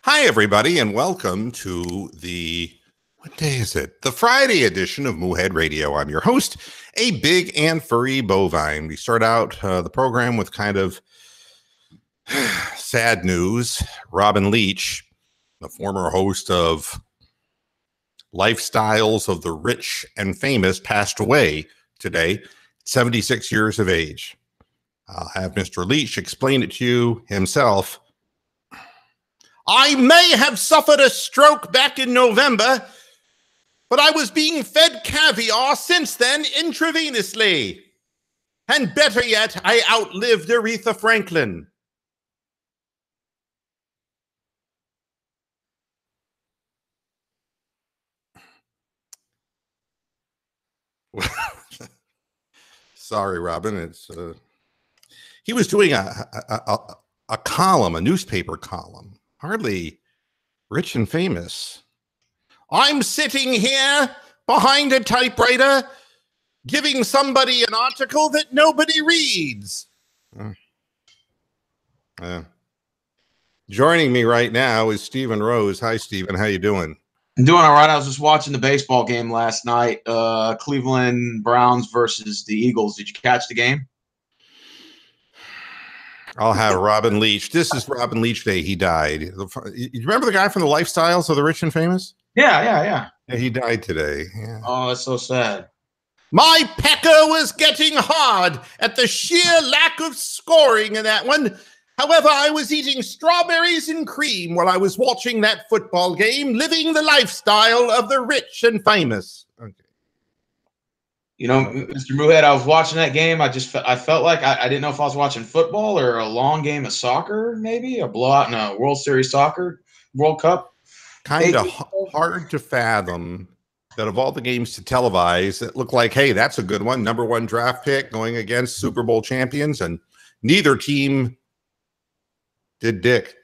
Hi, everybody, and welcome to what day is it? The Friday edition of Moohead Radio. I'm your host, a big and furry bovine. We start out the program with kind of sad news. Robin Leach, the former host of Lifestyles of the Rich and Famous, passed away today, 76 years of age. I'll have Mr. Leach explain it to you himself. I may have suffered a stroke back in November, but I was being fed caviar since then intravenously. And better yet, I outlived Aretha Franklin. Sorry, Robin. It's he was doing a column, a newspaper column. Hardly rich and famous. I'm sitting here behind a typewriter giving somebody an article that nobody reads. Joining me right now is Stephen Rose. Hi, Stephen. How you doing? I'm doing all right. I was just watching the baseball game last night. Cleveland Browns versus the Eagles. Did you catch the game? I'll have Robin Leach. This is Robin Leach Day. He died. You remember the guy from the Lifestyles of the Rich and Famous? Yeah. He died today. Yeah. Oh, that's so sad. My pecker was getting hard at the sheer lack of scoring in that one. However, I was eating strawberries and cream while I was watching that football game, living the lifestyle of the rich and famous. Okay. You know, Mr. Moohead, I was watching that game. I felt like I didn't know if I was watching football or a long game of soccer, maybe a blowout in a World Series soccer, World Cup. Kind of hard to fathom that of all the games to televise, it looked like, hey, that's a good one. #1 draft pick going against Super Bowl champions, and neither team did dick.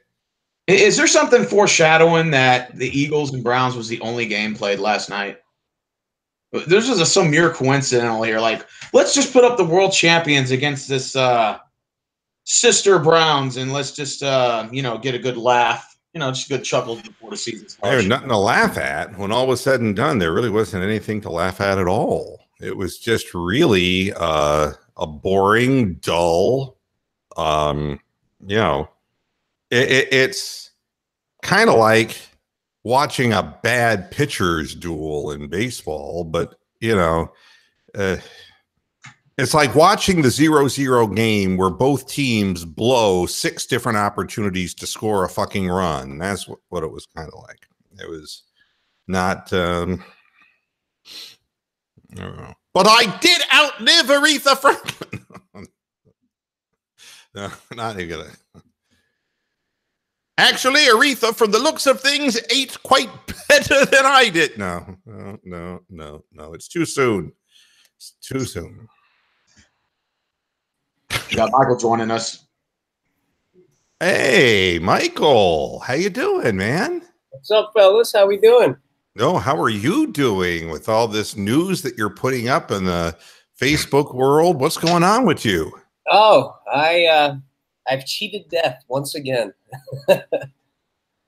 Is there something foreshadowing that the Eagles and Browns was the only game played last night? There's just some mere coincidental here. Like, let's just put up the world champions against this sister Browns, and let's just get a good laugh. Just a good chuckle before the season starts. There's nothing to laugh at. When all was said and done, there really wasn't anything to laugh at all. It was just really a boring, dull. It's kind of like watching a bad pitcher's duel in baseball, but it's like watching the 0-0 game where both teams blow 6 different opportunities to score a fucking run. That's what it was kind of like. It was not, I don't know. But I did outlive Aretha Franklin. No, not even gonna. Actually, Aretha, from the looks of things, ate quite better than I did. No. It's too soon. It's too soon. We got Michael joining us. Hey, Michael. How you doing, man? What's up, fellas? How we doing? No, how are you doing with all this news that you're putting up in the Facebook world? What's going on with you? Oh, I've cheated death once again.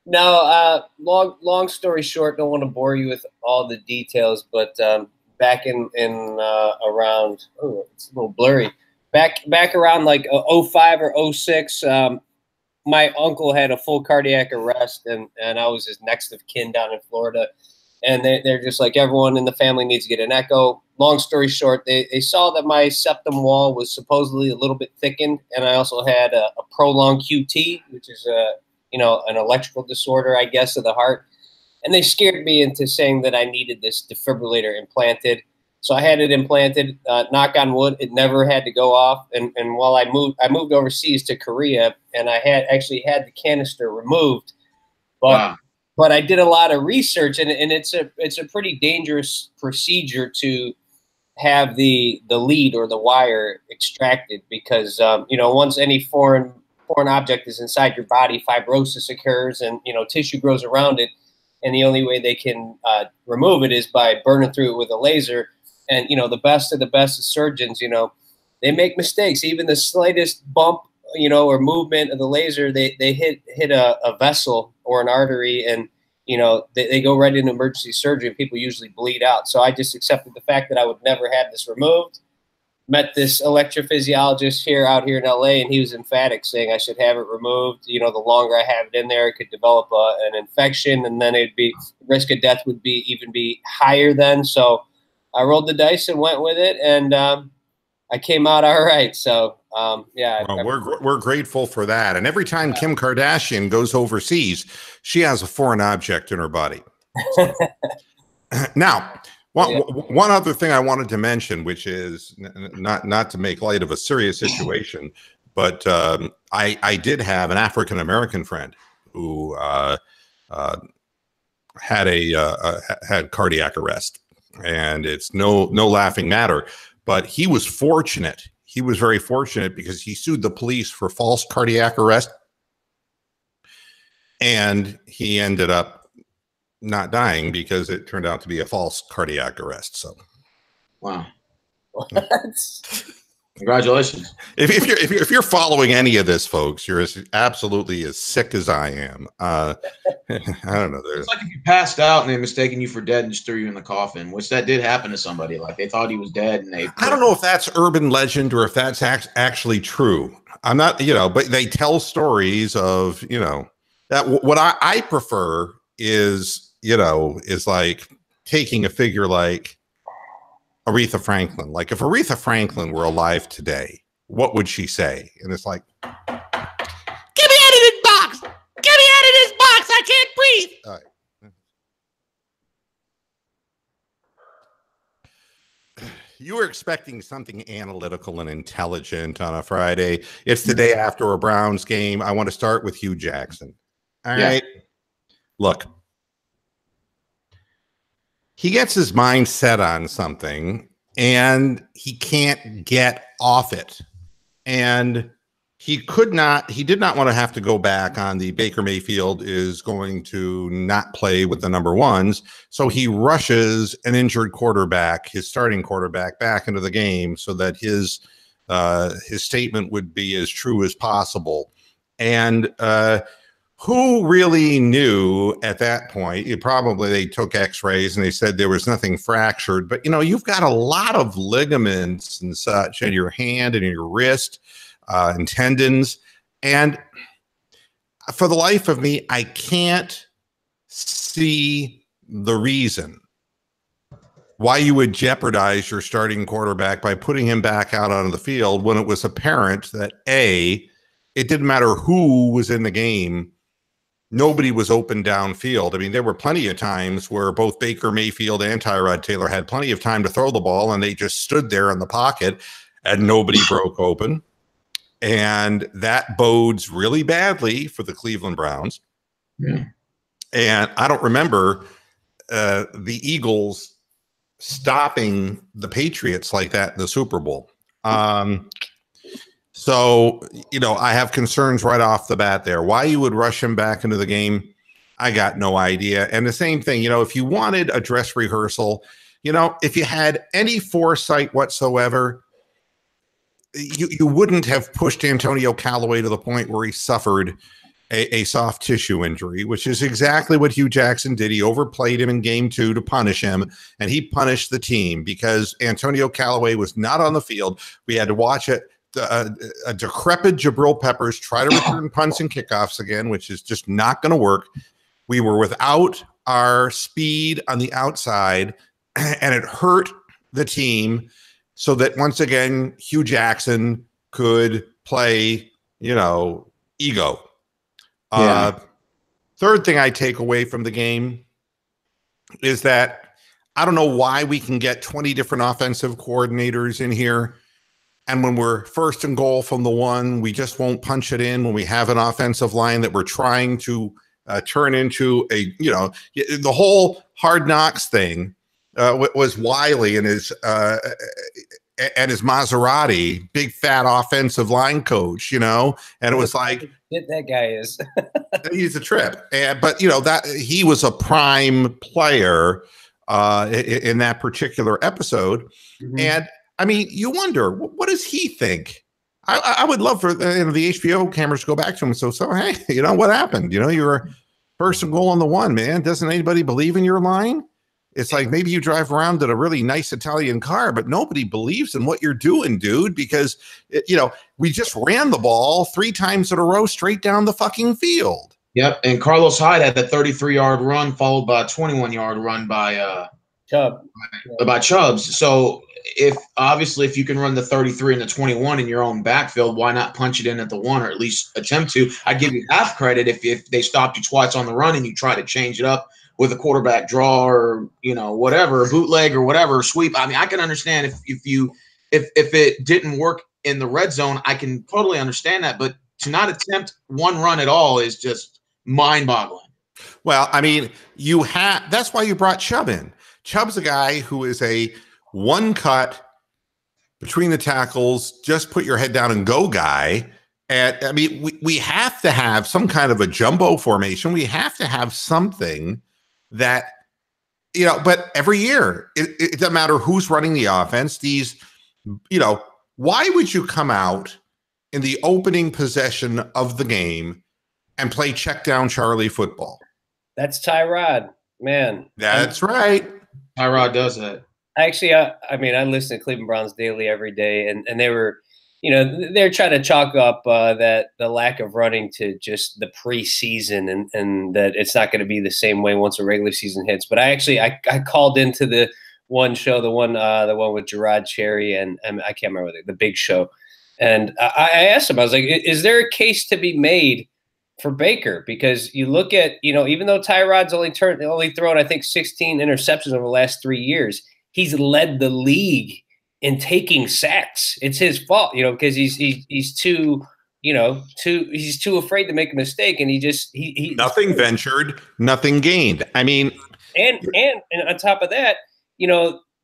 No, long story short, don't want to bore you with all the details, but back in around, it's a little blurry. Back around like 05 or 06, my uncle had a full cardiac arrest, and I was his next of kin down in Florida. And they're just like, everyone in the family needs to get an echo. Long story short, they saw that my septum wall was supposedly a little bit thickened, and I also had a prolonged QT, which is an electrical disorder, I guess, of the heart. And they scared me into saying that I needed this defibrillator implanted. So I had it implanted. Knock on wood, it never had to go off. And while I moved overseas to Korea, and I actually had the canister removed, but. Wow. But I did a lot of research, and it's a pretty dangerous procedure to have the lead or the wire extracted, because once any foreign object is inside your body, fibrosis occurs, and tissue grows around it, and the only way they can remove it is by burning through it with a laser. And the best of the best of surgeons, they make mistakes. Even the slightest bump, or movement of the laser, they hit a vessel or an artery, and they go right into emergency surgery, and people usually bleed out. So I just accepted the fact that I would never have this removed. Met this electrophysiologist out here in LA, and he was emphatic, saying I should have it removed. The longer I have it in there, it could develop an infection, and then risk of death would be higher then. So I rolled the dice and went with it, and I came out all right. So yeah. Well, we're grateful for that. And every time Kim Kardashian goes overseas, she has a foreign object in her body. Now, one other thing I wanted to mention, which is not to make light of a serious situation, but I did have an African American friend who had cardiac arrest, and it's no laughing matter. But he was fortunate. He was very fortunate because he sued the police for false cardiac arrest, and he ended up not dying because it turned out to be a false cardiac arrest. So, wow. Congratulations. If you're following any of this, folks, you're absolutely as sick as I am. I don't know. It's like if you passed out and they mistaken you for dead and just threw you in the coffin, which that did happen to somebody. Like they thought he was dead, and I don't know if that's urban legend or if that's actually true. I'm not, but they tell stories of, that what I prefer is like taking a figure like Aretha Franklin. Like if Aretha Franklin were alive today, what would she say? And it's like, get me out of this box! Get me out of this box! I can't breathe! All right. You were expecting something analytical and intelligent on a Friday. It's the day after a Browns game. I want to start with Hue Jackson. All right. Look. He gets his mind set on something and he can't get off it. And he did not want to have to go back on the Baker Mayfield is going to not play with the number ones. So he rushes an injured quarterback, his starting quarterback, back into the game so that his statement would be as true as possible. And, who really knew at that point? They took x-rays and they said there was nothing fractured, but you've got a lot of ligaments and such in your hand and in your wrist and tendons. And for the life of me, I can't see the reason why you would jeopardize your starting quarterback by putting him back out on the field when it was apparent that it didn't matter who was in the game. Nobody was open downfield. I mean, there were plenty of times where both Baker Mayfield and Tyrod Taylor had plenty of time to throw the ball, and they just stood there in the pocket, and nobody broke open. And that bodes really badly for the Cleveland Browns. Yeah. And I don't remember the Eagles stopping the Patriots like that in the Super Bowl. So, I have concerns right off the bat there. Why you would rush him back into the game, I got no idea. And the same thing, if you wanted a dress rehearsal, if you had any foresight whatsoever, you wouldn't have pushed Antonio Callaway to the point where he suffered a soft tissue injury, which is exactly what Hue Jackson did. He overplayed him in game 2 to punish him, and he punished the team because Antonio Callaway was not on the field. We had to watch it. A decrepit Jabril Peppers try to return punts and kickoffs again, which is just not going to work. We were without our speed on the outside, and it hurt the team so that once again, Hue Jackson could play, ego. Third thing I take away from the game is that I don't know why we can get 20 different offensive coordinators in here. And when we're first and goal from the one, we just won't punch it in when we have an offensive line that we're trying to turn into the whole Hard Knocks thing was Wiley and his Maserati, big fat offensive line coach, and it was like that guy is he's a trip. But that he was a prime player in that particular episode. Mm-hmm. And I mean, you wonder, what does he think? I would love for the HBO cameras to go back to him. So hey, what happened? You were First and goal on the 1, man. Doesn't anybody believe in your line? It's like maybe you drive around in a really nice Italian car, but nobody believes in what you're doing, dude, because, we just ran the ball 3 times in a row straight down the fucking field. Yep, and Carlos Hyde had that 33-yard run followed by a 21-yard run by Chubbs. So if you can run the 33 and the 21 in your own backfield, why not punch it in at the 1 or at least attempt to? I give you half credit if they stopped you twice on the run and you try to change it up with a quarterback draw or whatever, bootleg or whatever, sweep. I mean, I can understand if it didn't work in the red zone, I can totally understand that. But to not attempt one run at all is just mind-boggling. Well, I mean, that's why you brought Chubb in. Chubb's a guy who is a one cut between the tackles, just put your head down and go guy. And I mean, we have to have some kind of a jumbo formation. We have to have something that, but every year, it doesn't matter who's running the offense. Why would you come out in the opening possession of the game and play check down Charlie football? That's Tyrod, man. That's right. Tyrod does that. Actually, I listen to Cleveland Browns daily every day, and they were, they're trying to chalk up that the lack of running to just the preseason, and that it's not going to be the same way once a regular season hits. But I called into the one show, the one with Gerard Cherry and I can't remember the Big Show, and I asked him, I was like, is there a case to be made for Baker? Because you look at, even though Tyrod's only thrown, I think, 16 interceptions over the last 3 years, he's led the league in taking sacks. It's his fault, because he's too afraid to make a mistake, and he nothing ventured, nothing gained. I mean, and on top of that,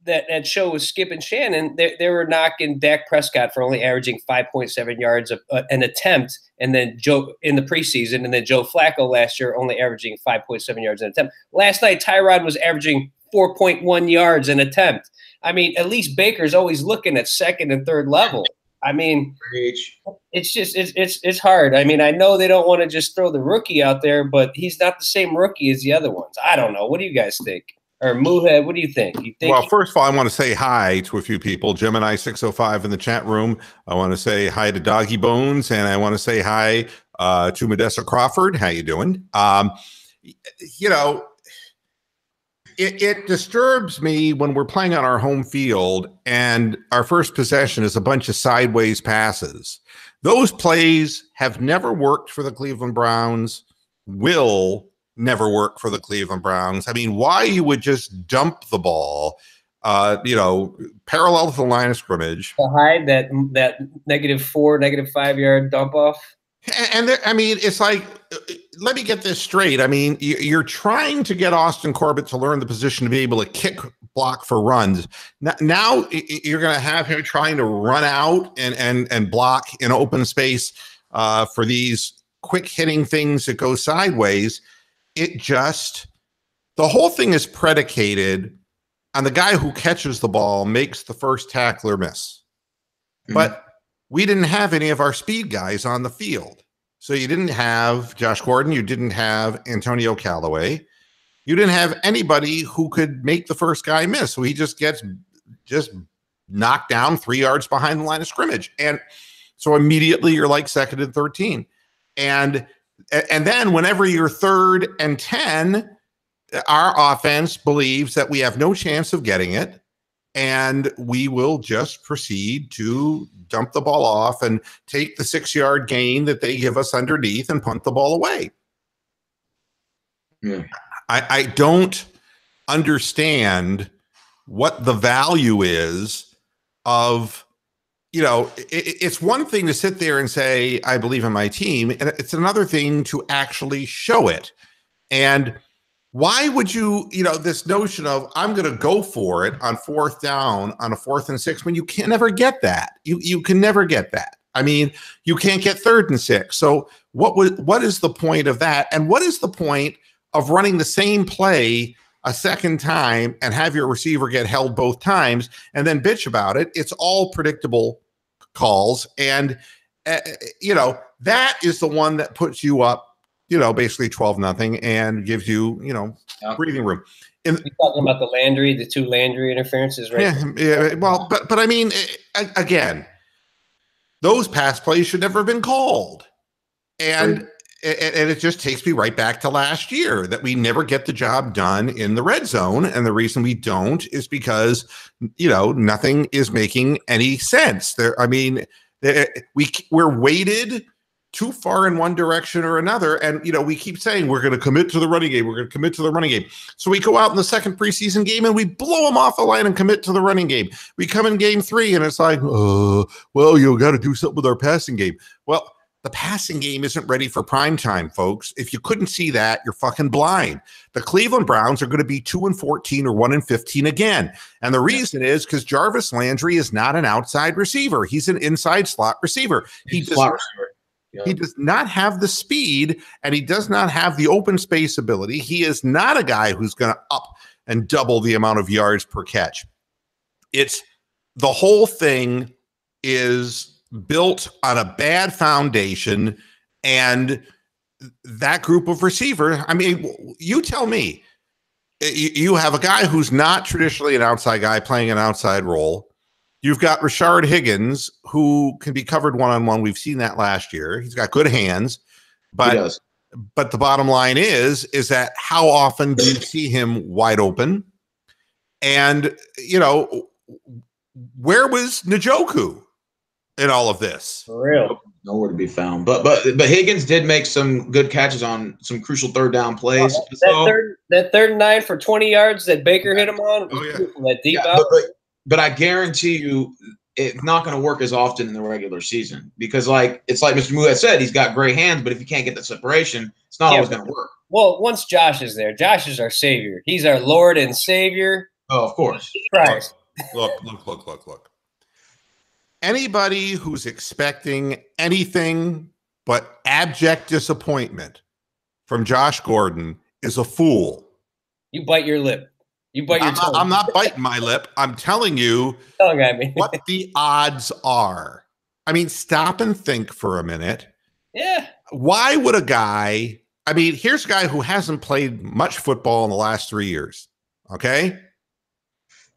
that show with Skip and Shannon, they were knocking Dak Prescott for only averaging 5.7 yards an attempt, and then Joe in the preseason, and then Joe Flacco last year only averaging 5.7 yards an attempt. Last night, Tyrod was averaging 4.1 yards an attempt. I mean, at least Baker's always looking at second and third level. I mean, it's just it's hard. I mean, I know they don't want to just throw the rookie out there, but he's not the same rookie as the other ones. I don't know. What do you guys think? Or Moohead, what do you think? Well, first of all, I want to say hi to a few people. Gemini 605 in the chat room. I want to say hi to Doggy Bones, and I want to say hi to Modessa Crawford. How you doing? It disturbs me when we're playing on our home field and our first possession is a bunch of sideways passes. Those plays have never worked for the Cleveland Browns, will never work for the Cleveland Browns. I mean, why you would just dump the ball, parallel to the line of scrimmage. To hide that -4, -5 yard dump off. And it's like, let me get this straight. I mean, you're trying to get Austin Corbett to learn the position to be able to kick block for runs. Now you're going to have him trying to run out and block in open space for these quick hitting things that go sideways. The whole thing is predicated on the guy who catches the ball makes the first tackler miss. Mm-hmm. But we didn't have any of our speed guys on the field. So you didn't have Josh Gordon. You didn't have Antonio Callaway. You didn't have anybody who could make the first guy miss. So he just gets knocked down 3 yards behind the line of scrimmage. And so immediately you're like 2nd and 13. And then whenever you're 3rd and 10, our offense believes that we have no chance of getting it. And we will just proceed to dump the ball off and take the 6-yard gain that they give us underneath and punt the ball away. Yeah. I don't understand what the value is of, it's one thing to sit there and say, I believe in my team. And it's another thing to actually show it. And why would you, this notion of I'm going to go for it on 4th down on a 4th and 6 when you can never get that. You can never get that. I mean, you can't get 3rd and 6. So what is the point of that? And what is the point of running the same play a second time and have your receiver get held both times and then bitch about it? It's all predictable calls. And, that is the one that puts you up basically 12-0 and gives you, breathing room. You're talking about the two Landry interferences, right? Yeah. Well, but I mean, again, those pass plays should never have been called. And it just takes me right back to last year that we never get the job done in the red zone. And the reason we don't is because, nothing is making any sense there. I mean, we're weighted too far in one direction or another. And, we keep saying we're going to commit to the running game. We're going to commit to the running game. So we go out in the second preseason game and we blow them off the line and commit to the running game. We come in game 3 and it's like, well, you got to do something with our passing game. Well, the passing game isn't ready for prime time, folks. If you couldn't see that, you're fucking blind. The Cleveland Browns are going to be 2-14 or 1-15 again. And the reason is because Jarvis Landry is not an outside receiver. He's an inside slot receiver. He does not have the speed, and he does not have the open space ability. He is not a guy who's going to up and double the amount of yards per catch. It's the whole thing is built on a bad foundation, and that group of receiver, I mean, you tell me, you have a guy who's not traditionally an outside guy playing an outside role. You've got Rashard Higgins, who can be covered one-on-one. We've seen that last year. He's got good hands, but the bottom line is that how often do you see him wide open? And, where was Njoku in all of this? For real. Nowhere to be found. But Higgins did make some good catches on some crucial third down plays. That third and 9 for 20 yards that Baker hit him on. That deep out. But I guarantee you it's not going to work as often in the regular season because, it's like Mr. Moohead said, he's got great hands, but if you can't get the separation, it's not always going to work. Well, once Josh is there, Josh is our savior. He's our Lord and Savior. Oh, of course. Christ. Look. Anybody who's expecting anything but abject disappointment from Josh Gordon is a fool. You bite your lip. You bite your tongue. I'm not biting my lip. I'm telling you what the odds are. I mean, stop and think for a minute. Yeah. Why would a guy, I mean, here's a guy who hasn't played much football in the last 3 years. Okay.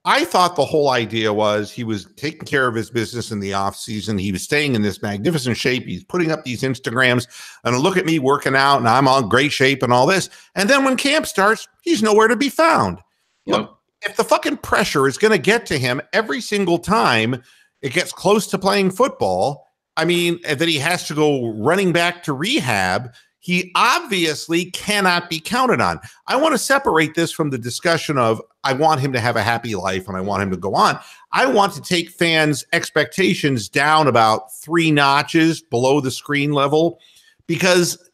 I thought the whole idea was he was taking care of his business in the offseason. He was staying in this magnificent shape. He's putting up these Instagrams and look at me working out and I'm on great shape and all this. And then when camp starts, he's nowhere to be found. Yep. Look, if the fucking pressure is going to get to him every single time it gets close to playing football, I mean, that he has to go running back to rehab, he obviously cannot be counted on. I want to separate this from the discussion of I want him to have a happy life and I want him to go on. I want to take fans' expectations down about 3 notches below the screen level because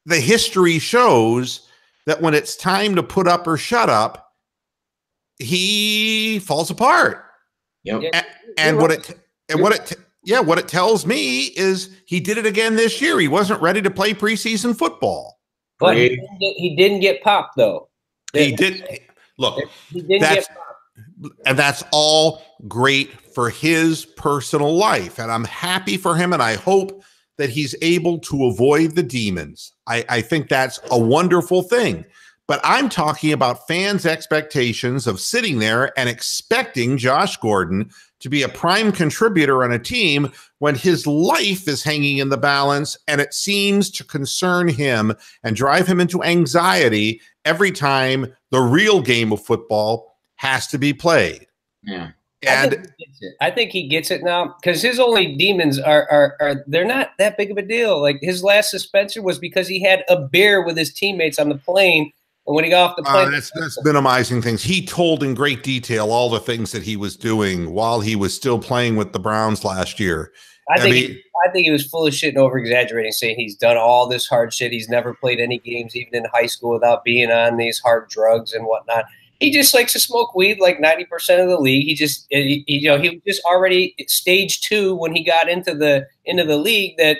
the history shows that when it's time to put up or shut up, he falls apart. Yep. And what it tells me is he did it again this year. He wasn't ready to play preseason football. But he didn't get popped, though. He did. Look, he didn't get popped. And that's all great for his personal life. And I'm happy for him. And I hope that he's able to avoid the demons. I think that's a wonderful thing. But I'm talking about fans' expectations of sitting there and expecting Josh Gordon to be a prime contributor on a team when his life is hanging in the balance and it seems to concern him and drive him into anxiety every time the real game of football has to be played. Yeah. And I think he gets it now because his only demons are they're not that big of a deal. Like his last suspension was because he had a beer with his teammates on the plane. And when he got off the plane, that's minimizing things. He told in great detail all the things that he was doing while he was still playing with the Browns last year. I think he was full of shit and over-exaggerating, saying he's done all this hard shit. He's never played any games, even in high school, without being on these hard drugs and whatnot. He just likes to smoke weed like 90% of the league. He was just already at stage 2 when he got into the league that,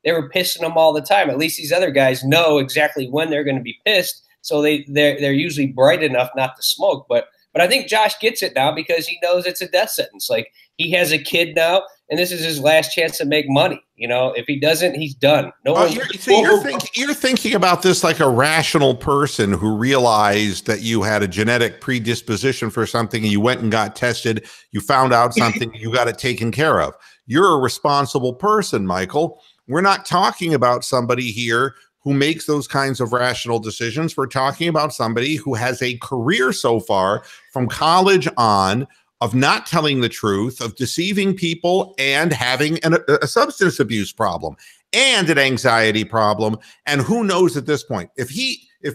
they were pissing him all the time. At least these other guys know exactly when they're going to be pissed. So they're usually bright enough not to smoke. But I think Josh gets it now because he knows it's a death sentence. Like he has a kid now, and this is his last chance to make money. You know, if he doesn't, he's done. You're thinking about this like a rational person who realized that you had a genetic predisposition for something and you went and got tested. You found out something, you got it taken care of. You're a responsible person, Michael. We're not talking about somebody here who makes those kinds of rational decisions. We're talking about somebody who has a career so far from college on of not telling the truth, of deceiving people, and having a substance abuse problem and an anxiety problem. And who knows at this point, if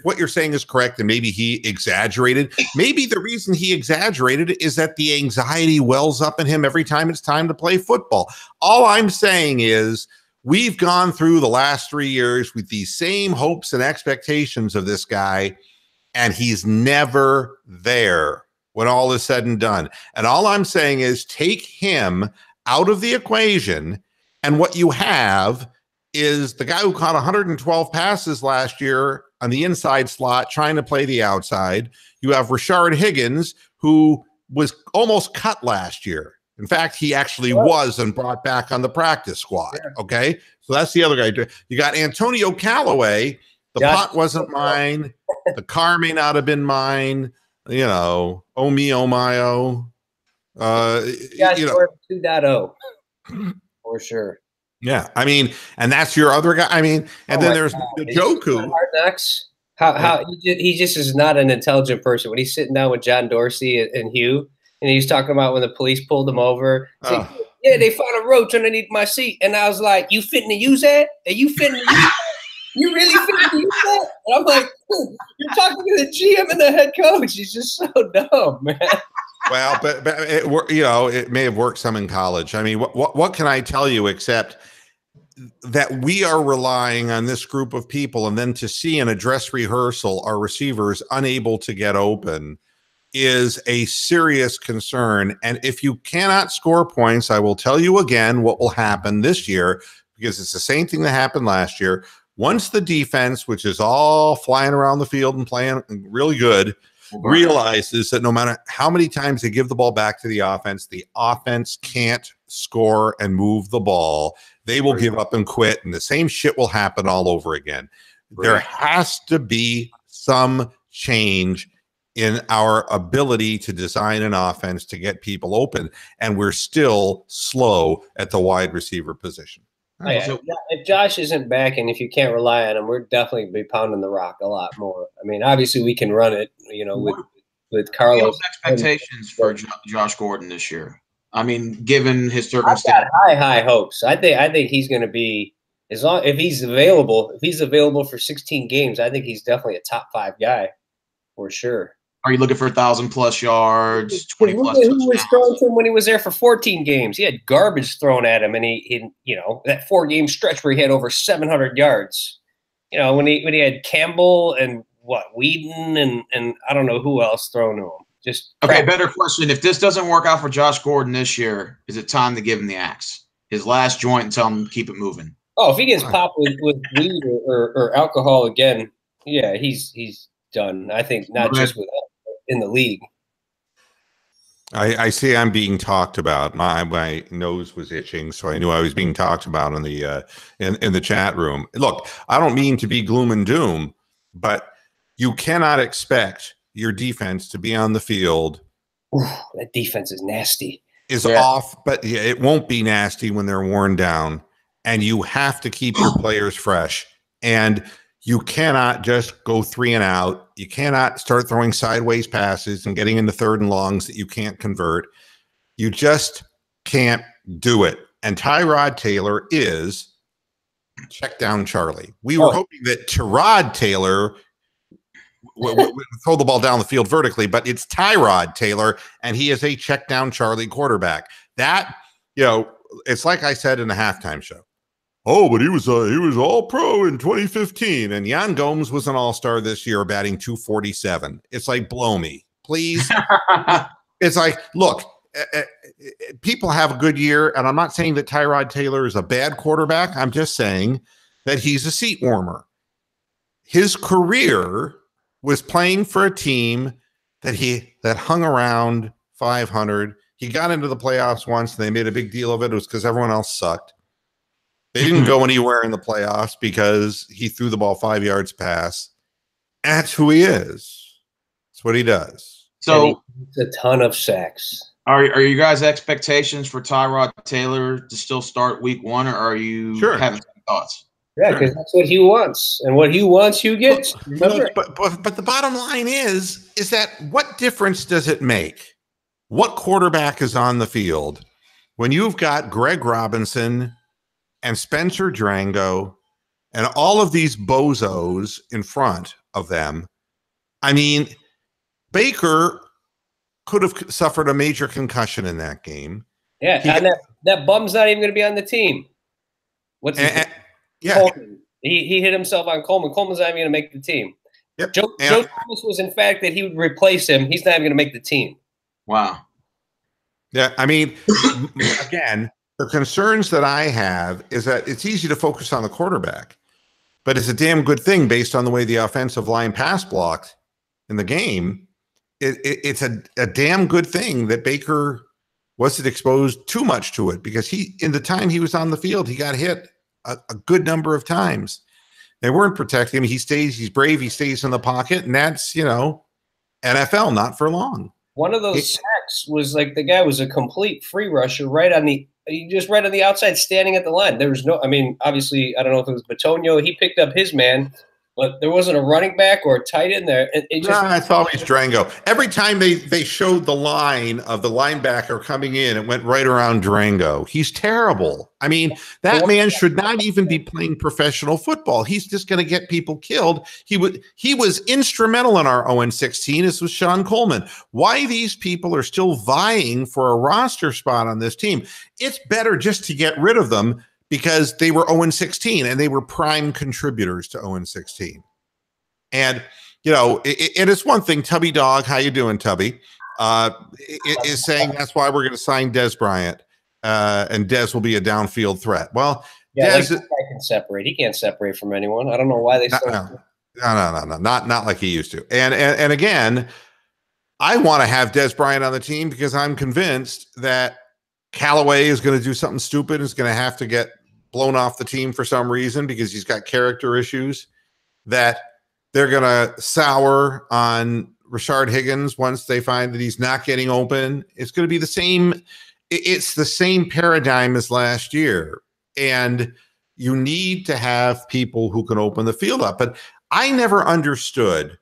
what you're saying is correct, and maybe he exaggerated, maybe the reason he exaggerated is that the anxiety wells up in him every time it's time to play football. All I'm saying is we've gone through the last 3 years with these same hopes and expectations of this guy, and he's never there when all is said and done. And all I'm saying is take him out of the equation, and what you have is the guy who caught 112 passes last year on the inside slot trying to play the outside. You have Rashard Higgins, who was almost cut last year. In fact, he actually was and brought back on the practice squad. Okay, so that's the other guy. You got Antonio Callaway. The pot wasn't mine. The car may not have been mine. You know, oh me, oh my, oh. You know, 2.0 for sure. Yeah, I mean, and that's your other guy. I mean, and then there's Njoku. Hard Knocks. How he just is not an intelligent person. When he's sitting down with John Dorsey and Hue, and he's talking about when the police pulled him over. Like, yeah, they found a roach underneath my seat, and I was like, "You fitting to use that? Are you fitting to use that? You really fitting to use that?" And I'm like, "You're talking to the GM and the head coach. He's just so dumb, man." Well, but it, you know, it may have worked some in college. I mean, what can I tell you except that we are relying on this group of people, and then to see in a dress rehearsal our receivers unable to get open is a serious concern. And if you cannot score points, I will tell you again what will happen this year, because it's the same thing that happened last year. Once the defense, which is all flying around the field and playing really good, realizes that no matter how many times they give the ball back to the offense can't score and move the ball. They will give up and quit, and the same shit will happen all over again. There has to be some change in our ability to design an offense to get people open, and we're still slow at the wide receiver position. If Josh isn't back, and if you can't rely on him, we're definitely be pounding the rock a lot more. I mean, obviously we can run it, you know, with Carlos. Expectations for Josh Gordon this year. I mean, given his circumstances, I've got high hopes. I think he's going to be, as long if he's available for 16 games. I think he's definitely a top 5 guy for sure. Are you looking for 1,000+ yards, 20+? Who was throwing to him when he was there for 14 games? He had garbage thrown at him, and he you know, that 4-game stretch where he had over 700 yards. You know, when he had Campbell and Whedon and I don't know who else thrown to him. Just okay. Better question: if this doesn't work out for Josh Gordon this year, is it time to give him the axe, his last joint, and tell him to keep it moving? Oh, if he gets popped with weed or alcohol again, yeah, he's done. I think not just with in the league. I see I'm being talked about. My nose was itching, so I knew I was being talked about in the chat room. Look, I don't mean to be gloom and doom, but you cannot expect your defense to be on the field. Ooh, that defense is nasty. Off, but it won't be nasty when they're worn down. And you have to keep your players fresh. And you cannot just go 3 and out. You cannot start throwing sideways passes and getting into 3rd and longs that you can't convert. You just can't do it. And Tyrod Taylor is check down Charlie. We were hoping that Tyrod Taylor would throw the ball down the field vertically, but it's Tyrod Taylor, and he is a check down Charlie quarterback. That, you know, it's like I said in the halftime show. Oh, but he was all pro in 2015, and Jan Gomes was an all-star this year, batting .247. It's like, blow me, please. It's like, look, people have a good year, and I'm not saying that Tyrod Taylor is a bad quarterback. I'm just saying that he's a seat warmer. His career was playing for a team that hung around 500, He got into the playoffs once, and they made a big deal of it. It was because everyone else sucked. They didn't go anywhere in the playoffs because he threw the ball 5 yards past. That's who he is. That's what he does. So a ton of sacks. Are you guys' expectations for Tyrod Taylor to still start week 1, or are you having some thoughts? Yeah, because that's what he wants, and what he wants, Hue gets. But the bottom line is that what difference does it make? What quarterback is on the field when you've got Greg Robinson and Spencer Drango and all of these bozos in front of them? I mean, Baker could have suffered a major concussion in that game. Yeah, and that bum's not even going to be on the team. What's his name? Yeah. Coleman. He hit himself on Coleman. Coleman's not even going to make the team. Yep. Joe Thomas was, in fact, that he would replace him. He's not even going to make the team. Wow. Yeah, I mean, again, the concerns that I have is that it's easy to focus on the quarterback, but it's a damn good thing based on the way the offensive line pass blocked in the game. It's a damn good thing that Baker wasn't exposed too much to it, because in the time he was on the field, he got hit a good number of times. They weren't protecting him. He's brave. He stays in the pocket, and that's, NFL, not for long. One of those sacks was like the guy was a complete free rusher right on the outside, standing at the line. There was obviously, I don't know if it was Batonio. He picked up his man, but there wasn't a running back or a tight end there. It's always Drango. Every time they showed the line of the linebacker coming in, it went right around Drango. He's terrible. I mean, that man should not even be playing professional football. He's just going to get people killed. He was instrumental in our 0-16, as was Sean Coleman. Why these people are still vying for a roster spot on this team? It's better just to get rid of them, because they were 0-16 and they were prime contributors to 0-16. And, it is one thing, Tubby Dog, how you doing, Tubby, is saying that's why we're going to sign Dez Bryant, and Dez will be a downfield threat. Well, yeah, Dez can separate. He can't separate from anyone. I don't know why they No, not like he used to. And again, I want to have Dez Bryant on the team because I'm convinced that Callaway is going to do something stupid, is going to have to get blown off the team for some reason because he's got character issues, that they're going to sour on Rashard Higgins once they find that he's not getting open. It's going to be the same. It's the same paradigm as last year. And you need to have people who can open the field up. But I never understood.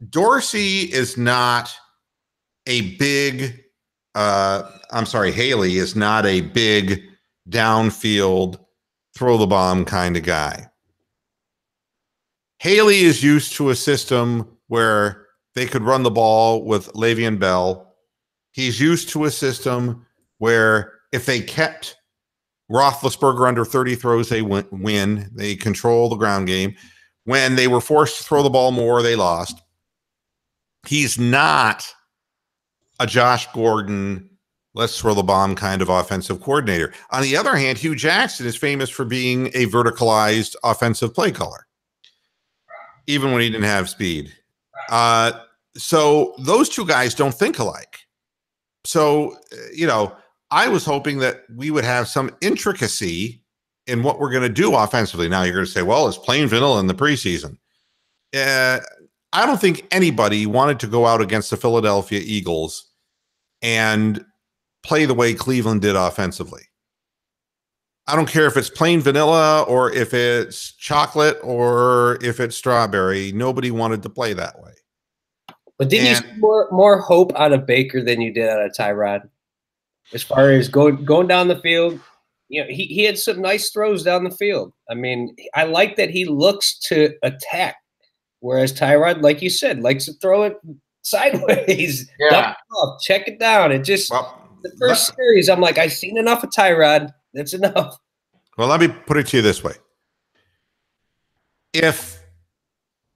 Dorsey is not a big Haley is not a big downfield, throw the bomb kind of guy. Haley is used to a system where they could run the ball with Le'Veon Bell. He's used to a system where if they kept Roethlisberger under 30 throws, they win. They control the ground game. When they were forced to throw the ball more, they lost. He's not a Josh Gordon, let's throw the bomb kind of offensive coordinator. On the other hand, Hue Jackson is famous for being a verticalized offensive play caller, even when he didn't have speed. So those two guys don't think alike. So, I was hoping that we would have some intricacy in what we're going to do offensively. Now you're going to say, well, it's plain vanilla in the preseason. I don't think anybody wanted to go out against the Philadelphia Eagles and play the way Cleveland did offensively. I don't care if it's plain vanilla or if it's chocolate or if it's strawberry. Nobody wanted to play that way. But did you see more hope out of Baker than you did out of Tyrod? As far as going down the field, he had some nice throws down the field. I mean, I like that he looks to attack, whereas Tyrod, like you said, likes to throw it sideways. Yeah. Check it down. It just the first series, I'm like, I've seen enough of Tyrod. That's enough. Well, let me put it to you this way. If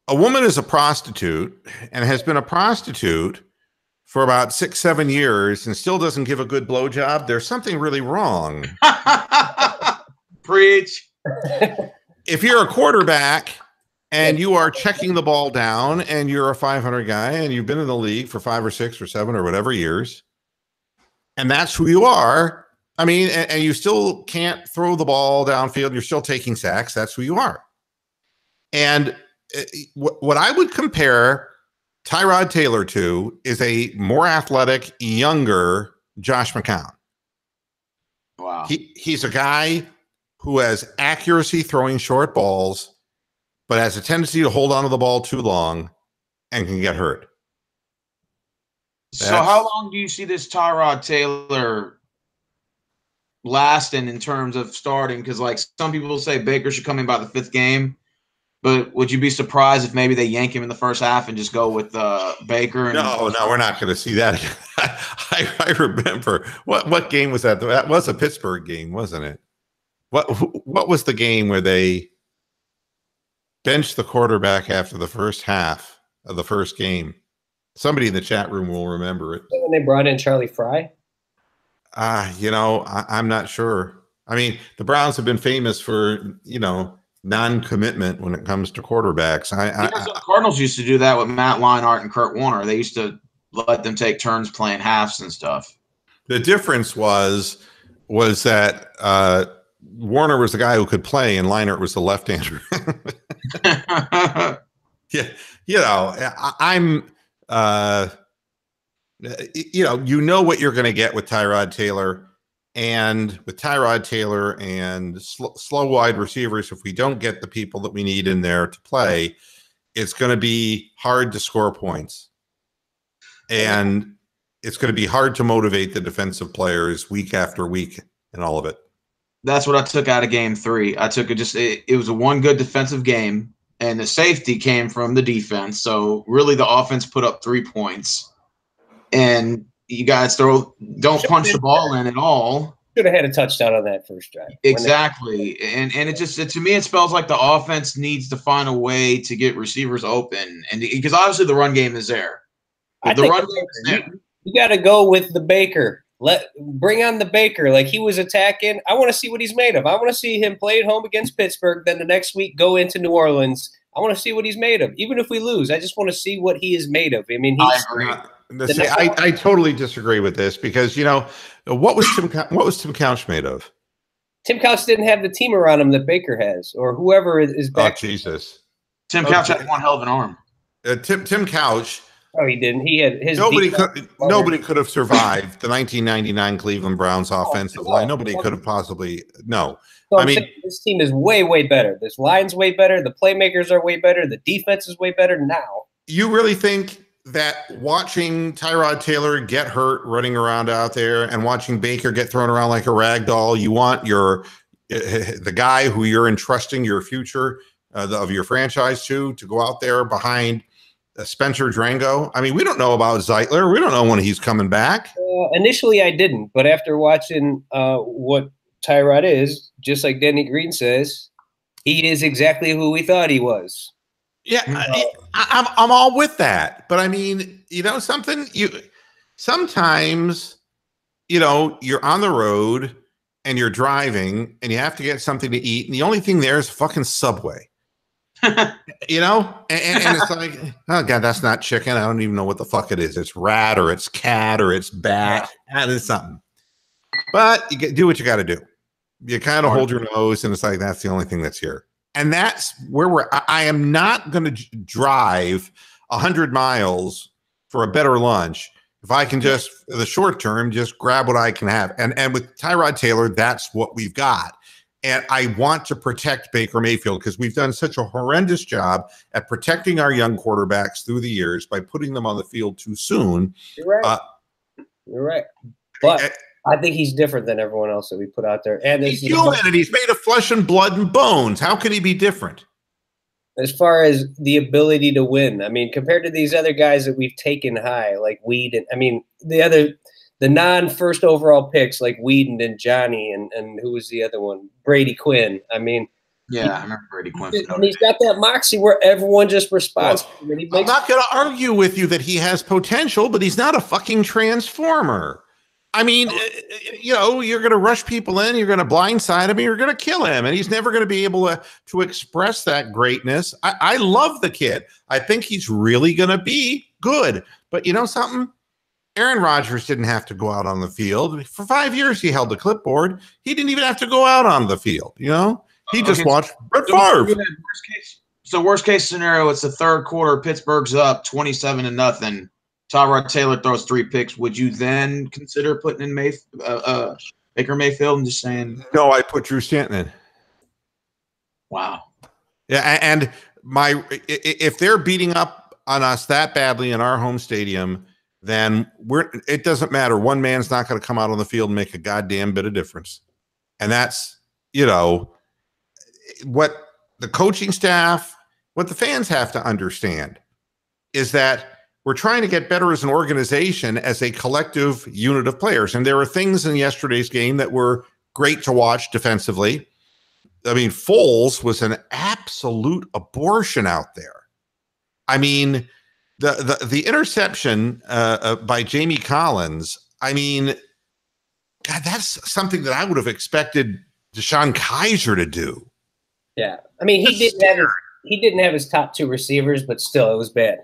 a woman is a prostitute and has been a prostitute for about 6-7 years and still doesn't give a good blowjob, there's something really wrong. Preach. If you're a quarterback and you are checking the ball down and you're a 500 guy and you've been in the league for 5 or 6 or 7 or whatever years, and that's who you are. I mean, and you still can't throw the ball downfield. You're still taking sacks. That's who you are. And what I would compare Tyrod Taylor to is a more athletic, younger Josh McCown. Wow. He's a guy who has accuracy throwing short balls, but has a tendency to hold onto the ball too long and can get hurt. So how long do you see this Tyrod Taylor lasting in terms of starting? Because like some people say Baker should come in by the 5th game, but would you be surprised if maybe they yank him in the first half and just go with Baker? No, we're not going to see that. I remember what game was that? That was a Pittsburgh game, wasn't it? What was the game where they benched the quarterback after the first half of the first game? Somebody in the chat room will remember it. When they brought in Charlie Fry? I'm not sure. I mean, the Browns have been famous for, non-commitment when it comes to quarterbacks. The Cardinals used to do that with Matt Leinart and Kurt Warner. They used to let them take turns playing halves and stuff. The difference was that Warner was the guy who could play and Leinart was the left-hander. I'm what you're going to get with Tyrod Taylor. And with Tyrod Taylor and slow wide receivers, if we don't get the people that we need in there to play, it's going to be hard to score points. And it's going to be hard to motivate the defensive players week after week and all of it. That's what I took out of game 3. I took it was a one good defensive game, and the safety came from the defense. So really the offense put up 3 points. And you guys don't punch the ball in at all. Should have had a touchdown on that first drive. Exactly. And it just, to me, it spells like the offense needs to find a way to get receivers open. And because obviously the run game is there. You got to go with the Baker. Bring on the Baker. Like he was attacking. I want to see what he's made of. I want to see him play at home against Pittsburgh. Then the next week go into New Orleans. I want to see what he's made of. Even if we lose, I just want to see what he is made of. I mean, I agree. I totally disagree with this because what was Tim Couch made of? Tim Couch didn't have the team around him that Baker has, or whoever is back. Oh Jesus! Tim Couch had one hell of an arm. Tim Couch. Oh, he didn't. He had his. Nobody could have survived the 1999 Cleveland Browns offensive line. Nobody could have possibly. No, so I mean this team is way better. This line's way better. The playmakers are way better. The defense is way better now. You really think that watching Tyrod Taylor get hurt running around out there and watching Baker get thrown around like a rag doll, you want the guy who you're entrusting your future of your franchise to go out there behind Spencer Drango? I mean, we don't know about Zeitler. We don't know when he's coming back. Initially, I didn't. But after watching what Tyrod is, just like Denny Green says, he is exactly who we thought he was. Yeah, I'm all with that. But I mean, sometimes you're on the road and you're driving and you have to get something to eat. And the only thing there is fucking Subway, and it's like, oh God, that's not chicken. I don't even know what the fuck it is. It's rat or it's cat or it's bat. That is something. But you do what you got to do. You kind of hold your nose and it's like, that's the only thing that's here. And that's where I am not going to drive 100 miles for a better lunch if I can just, for the short term, just grab what I can have. And with Tyrod Taylor, that's what we've got. And I want to protect Baker Mayfield because we've done such a horrendous job at protecting our young quarterbacks through the years by putting them on the field too soon. You're right. You're right. But I think he's different than everyone else that we put out there. And he's human and he's made of flesh and blood and bones. How can he be different? As far as the ability to win, I mean, compared to these other guys that we've taken high, like Weed, the non-first overall picks like Weeden and Johnny and who was the other one? Brady Quinn. I mean, yeah, I remember Brady Quinn. And he's got that moxie where everyone just responds. Well, I'm not going to argue with you that he has potential, but he's not a fucking transformer. I mean, you're going to rush people in, you're going to blindside him, you're going to kill him, and he's never going to be able to express that greatness. I love the kid. I think he's really going to be good. But you know something? Aaron Rodgers didn't have to go out on the field. For 5 years, he held the clipboard. He didn't even have to go out on the field, you know? He just watched Brett Favre. Worst case scenario, it's the third quarter. Pittsburgh's up 27-0. Tyrod Taylor throws 3 picks. Would you then consider putting in Baker Mayfield and just saying? No, I put Drew Stanton in. Wow. Yeah, and if they're beating up on us that badly in our home stadium, then it doesn't matter. One man's not going to come out on the field and make a goddamn bit of difference. And that's, you know, what the coaching staff, what the fans have to understand is that we're trying to get better as an organization, as a collective unit of players. And there were things in yesterday's game that were great to watch defensively. I mean, Foles was an absolute abortion out there. I mean, the interception by Jamie Collins, I mean, God, that's something that I would have expected Deshaun Kaiser to do. Yeah. I mean, he didn't have his top 2 receivers, but still, it was bad.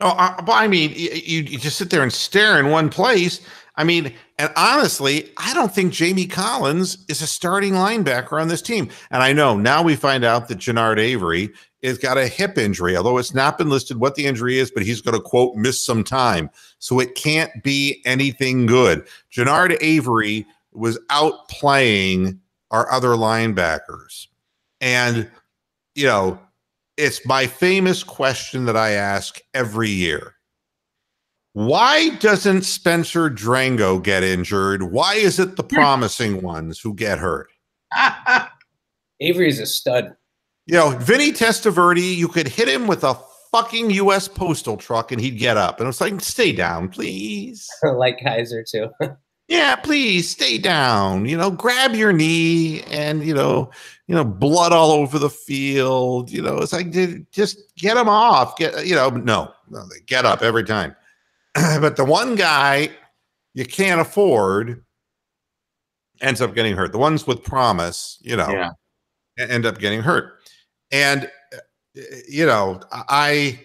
Oh, but I mean, you just sit there and stare in one place. I mean, and honestly, I don't think Jamie Collins is a starting linebacker on this team. And I know now we find out that Jannard Avery has got a hip injury, although it's not been listed what the injury is, but he's going to, quote, miss some time. So it can't be anything good. Jannard Avery was out playing our other linebackers. And, you know, it's my famous question that I ask every year. Why doesn't Spencer Drango get injured? Why is it the promising ones who get hurt? Avery's a stud. You know, Vinny Testaverde, you could hit him with a fucking U.S. postal truck and he'd get up. And it's like, stay down, please. Like Kaiser, too. Yeah, please stay down. You know, grab your knee and, you know, blood all over the field. You know, it's like, just get him off. No, they get up every time. But the one guy you can't afford ends up getting hurt. The ones with promise, you know, end up getting hurt. And, you know, I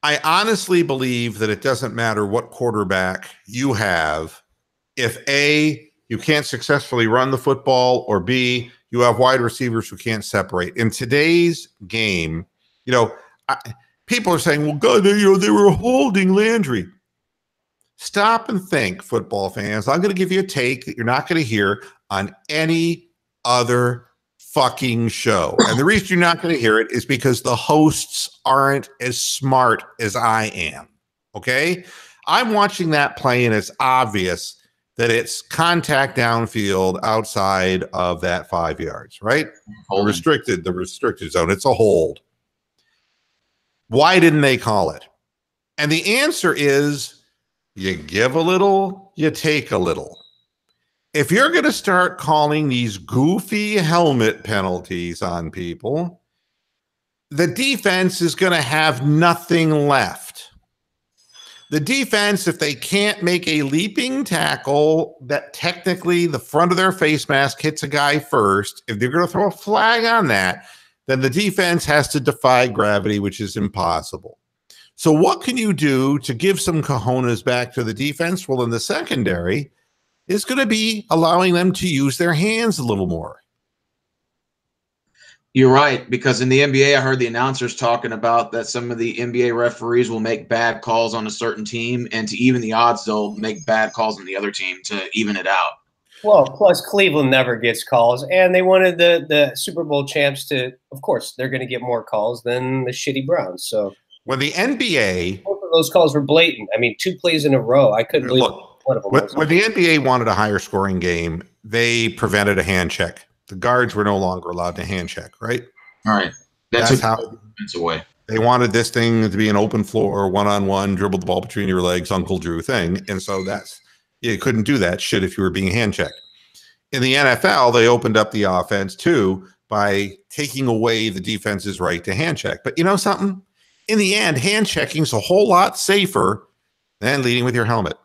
honestly believe that it doesn't matter what quarterback you have. If A, you can't successfully run the football, or B, you have wide receivers who can't separate. In today's game, you know, people are saying, well, God, they were holding Landry. Stop and think, football fans. I'm going to give you a take that you're not going to hear on any other fucking show. And the reason you're not going to hear it is because the hosts aren't as smart as I am. Okay? I'm watching that play, and it's obvious that it's contact downfield outside of that 5 yards, right? The restricted zone. It's a hold. Why didn't they call it? And the answer is, you give a little, you take a little. If you're going to start calling these goofy helmet penalties on people, the defense is going to have nothing left. The defense, if they can't make a leaping tackle that technically the front of their face mask hits a guy first, if they're going to throw a flag on that, then the defense has to defy gravity, which is impossible. So what can you do to give some cojones back to the defense? Well, in the secondary, it's going to be allowing them to use their hands a little more. You're right, because in the NBA, I heard the announcers talking about that some of the NBA referees will make bad calls on a certain team, and to even the odds, they'll make bad calls on the other team to even it out. Well, plus Cleveland never gets calls, and they wanted the Super Bowl champs to, of course, they're going to get more calls than the shitty Browns. So when the NBA, both of those calls were blatant. I mean, 2 plays in a row. I couldn't believe one of them. When the NBA wanted a higher scoring game, they prevented a hand check. The guards were no longer allowed to hand check, right? All right. That's how it's away. They wanted this thing to be an open floor, one-on-one, dribble the ball between your legs, Uncle Drew thing. And so you couldn't do that shit if you were being hand checked. In the NFL, they opened up the offense too by taking away the defense's right to hand check. But you know something? In the end, hand checking is a whole lot safer than leading with your helmet.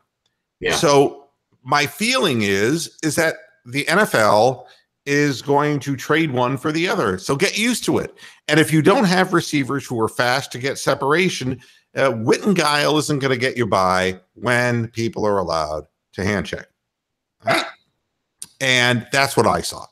Yeah. So my feeling is that the NFL is going to trade one for the other. So get used to it. And if you don't have receivers who are fast to get separation, Whittingile isn't going to get you by when people are allowed to hand check. Right? And that's what I saw.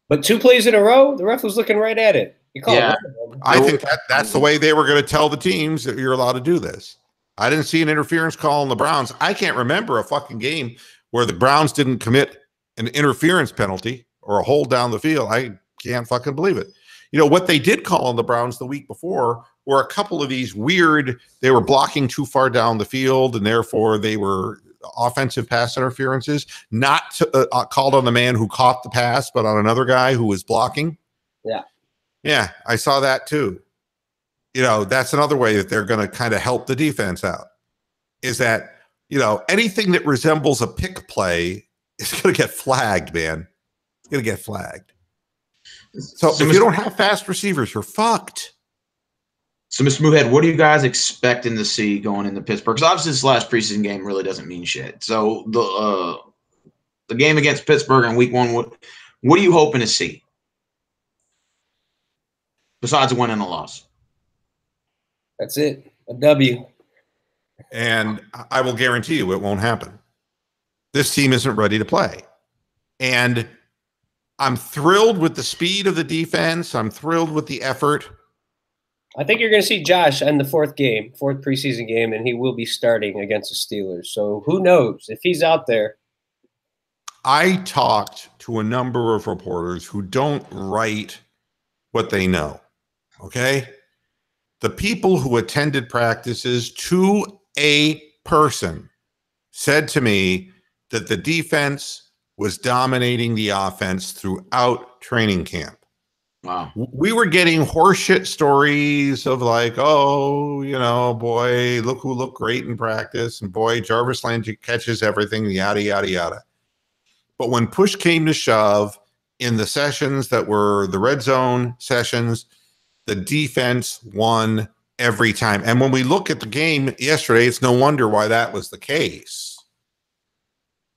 But 2 plays in a row, the ref was looking right at it. You call it. I think that's the way they were going to tell the teams that you're allowed to do this. I didn't see an interference call on the Browns. I can't remember a fucking game where the Browns didn't commit an interference penalty or a hold down the field. I can't fucking believe it. You know, what they did call on the Browns the week before were a couple of these weird, they were blocking too far down the field, and therefore they were offensive pass interferences, not called on the man who caught the pass, but on another guy who was blocking. Yeah. Yeah, I saw that too. You know, that's another way that they're going to kind of help the defense out, is that, you know, anything that resembles a pick play is going to get flagged, man. It's going to get flagged. So if you don't have fast receivers, you're fucked. So, Mr. Moohead, what are you guys expecting to see going into Pittsburgh? Because obviously this last preseason game really doesn't mean shit. So the game against Pittsburgh in week 1, what are you hoping to see? Besides a win and a loss. That's it. A W. And I will guarantee you it won't happen. This team isn't ready to play. And I'm thrilled with the speed of the defense. I'm thrilled with the effort. I think you're going to see Josh in the 4th preseason game, and he will be starting against the Steelers. So who knows if he's out there. I talked to a number of reporters who don't write what they know. Okay? The people who attended practices to a person said to me that the defense was dominating the offense throughout training camp. Wow. We were getting horseshit stories of like, oh, you know, boy, look who looked great in practice. And boy, Jarvis Landry catches everything, yada, yada, yada. But when push came to shove in the sessions that were the red zone sessions, the defense won every time. And when we look at the game yesterday, it's no wonder why that was the case.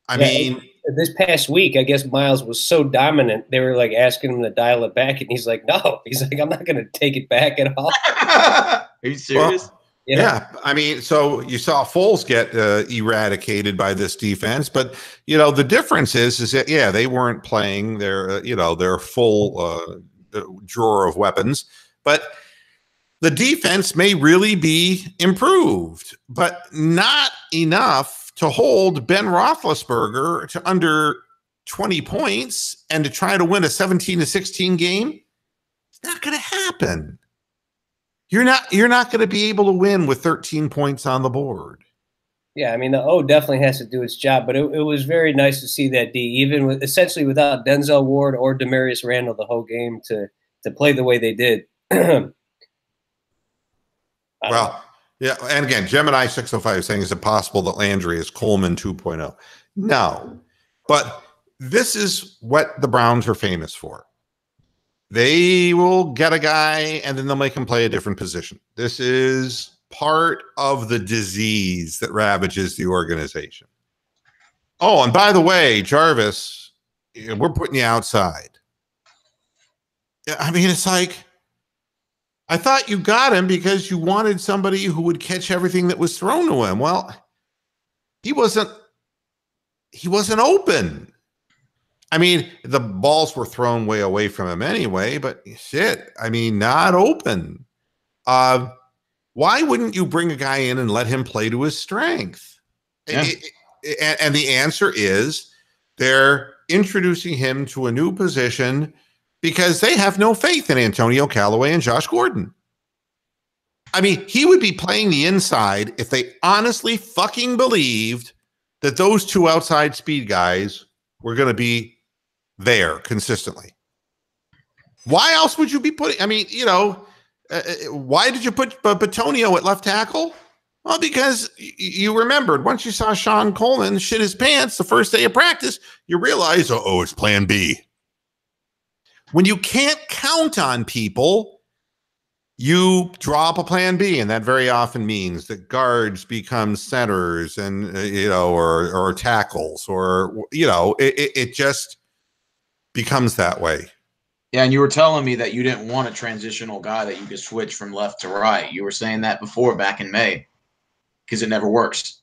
I mean, this past week, I guess Miles was so dominant, they were like asking him to dial it back, and he's like, no. He's like, I'm not going to take it back at all. Are you serious? Well, yeah. I mean, so you saw Foles get eradicated by this defense, but, you know, the difference is that, yeah, they weren't playing their, their full drawer of weapons, but the defense may really be improved, but not enough to hold Ben Roethlisberger to under 20 points and to try to win a 17-16 game. It's not going to happen. You're not going to be able to win with 13 points on the board. Yeah, I mean, the O definitely has to do its job, but it was very nice to see that D, even with essentially without Denzel Ward or Demarius Randall the whole game, to play the way they did. Well, yeah, and again, Gemini 605 is saying, is it possible that Landry is Coleman 2.0? No, but this is what the Browns are famous for. They will get a guy and then they'll make him play a different position. This is part of the disease that ravages the organization. Oh, and by the way, Jarvis, we're putting you outside. I mean, it's like, I thought you got him because you wanted somebody who would catch everything that was thrown to him. Well, he wasn't open. I mean, the balls were thrown way away from him anyway, but shit, I mean, not open. Why wouldn't you bring a guy in and let him play to his strength? Yeah. And the answer is they're introducing him to a new position because they have no faith in Antonio Callaway and Josh Gordon. I mean, he would be playing the inside if they honestly fucking believed that those two outside speed guys were going to be there consistently. Why else would you be putting, I mean, why did you put Batonio at left tackle? Well, because you remembered once you saw Sean Coleman shit his pants the first day of practice, you realize, oh, it's plan B. When you can't count on people, you drop a plan B, and that very often means that guards become centers and, or tackles, or, it just becomes that way. Yeah, and you were telling me that you didn't want a transitional guy that you could switch from left to right. You were saying that before back in May because it never works.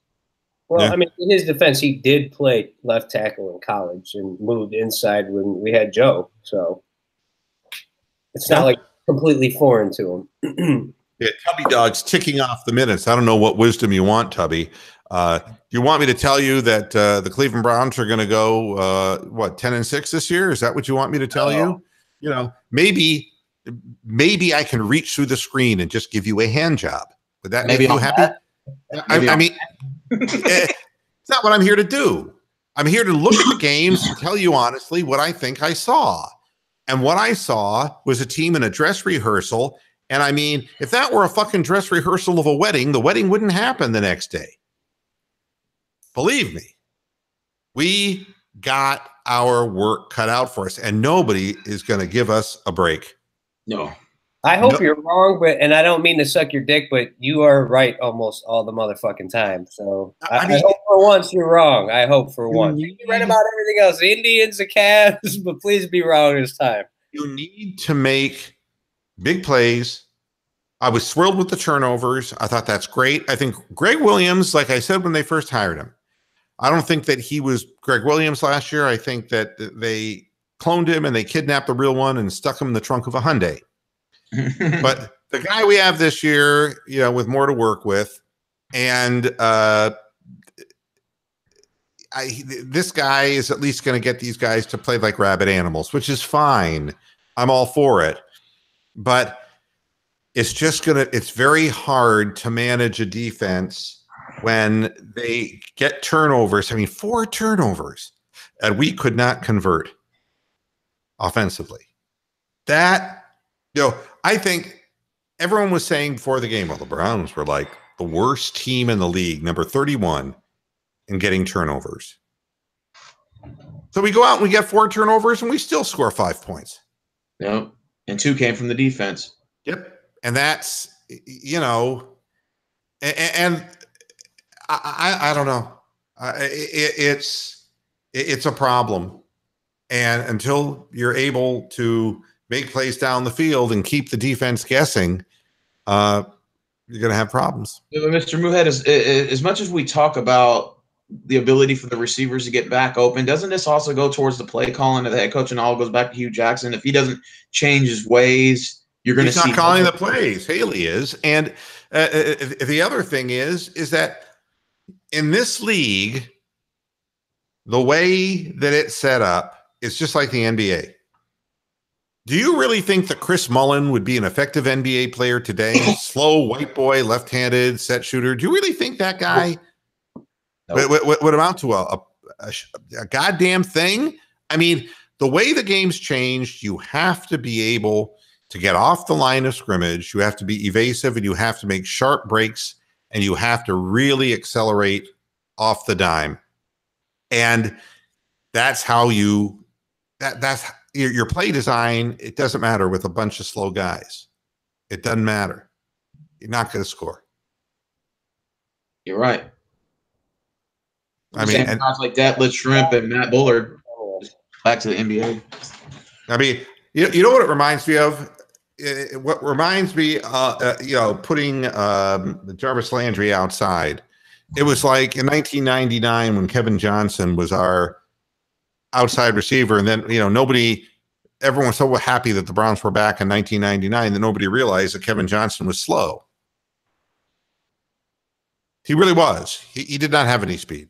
Well, Yeah. I mean, in his defense, he did play left tackle in college and moved inside when we had Joe. So it's not like completely foreign to him. Yeah, Tubby Dog's ticking off the minutes. I don't know what wisdom you want, Tubby. Do you want me to tell you that the Cleveland Browns are going to go 10-6 this year? Is that what you want me to tell you? You know, maybe I can reach through the screen and just give you a hand job. Would that make you happy? I mean, it's not what I'm here to do. I'm here to look at the games and tell you honestly what I think I saw. And what I saw was a team in a dress rehearsal. And I mean, if that were a fucking dress rehearsal of a wedding, the wedding wouldn't happen the next day. Believe me, we got our work cut out for us, and nobody is going to give us a break. No. I hope you're wrong, and I don't mean to suck your dick, but you are right almost all the motherfucking time. So I hope for once you're wrong. I hope for once. You're right about everything else. The Indians, the Cavs, but please be wrong this time. You need to make big plays. I was thrilled with the turnovers. I thought that's great. I think Greg Williams, like I said when they first hired him, I don't think that he was Greg Williams last year. I think that they cloned him and they kidnapped the real one and stuck him in the trunk of a Hyundai. But the guy we have this year, you know, with more to work with, and this guy is at least going to get these guys to play like rabid animals, which is fine. I'm all for it. But it's very hard to manage a defense when they get turnovers. I mean, 4 turnovers, and we could not convert offensively. That, you know, I think everyone was saying before the game, well, the Browns were like the worst team in the league, number 31, in getting turnovers. So we go out and we get 4 turnovers, and we still score 5 points. Yep. And 2 came from the defense. Yep. And that's, you know, and I don't know. It's a problem. And until you're able to make plays down the field and keep the defense guessing, you're going to have problems. Mr. Moohead, as much as we talk about the ability for the receivers to get back open, doesn't this also go towards the play calling of the head coach, and all goes back to Hue Jackson? If he doesn't change his ways, you're going to see. He's not calling the plays. Haley is. And the other thing is that in this league, the way that it's set up is just like the NBA. Do you really think that Chris Mullen would be an effective NBA player today? Slow, white boy, left-handed, set shooter. Do you really think that guy would amount to a goddamn thing? I mean, the way the game's changed, you have to be able to get off the line of scrimmage. You have to be evasive, and you have to make sharp breaks, and you have to really accelerate off the dime. And that's how that's your play design. It doesn't matter with a bunch of slow guys. It doesn't matter. You're not going to score. You're right. I mean, and guys like Detlef Shrimp and Matt Bullard back to the NBA. I mean, you know what it reminds me of? What reminds me, putting Jarvis Landry outside. It was like in 1999 when Kevin Johnson was our outside receiver, and then everyone was so happy that the Browns were back in 1999 that nobody realized that Kevin Johnson was slow. He really was. He did not have any speed,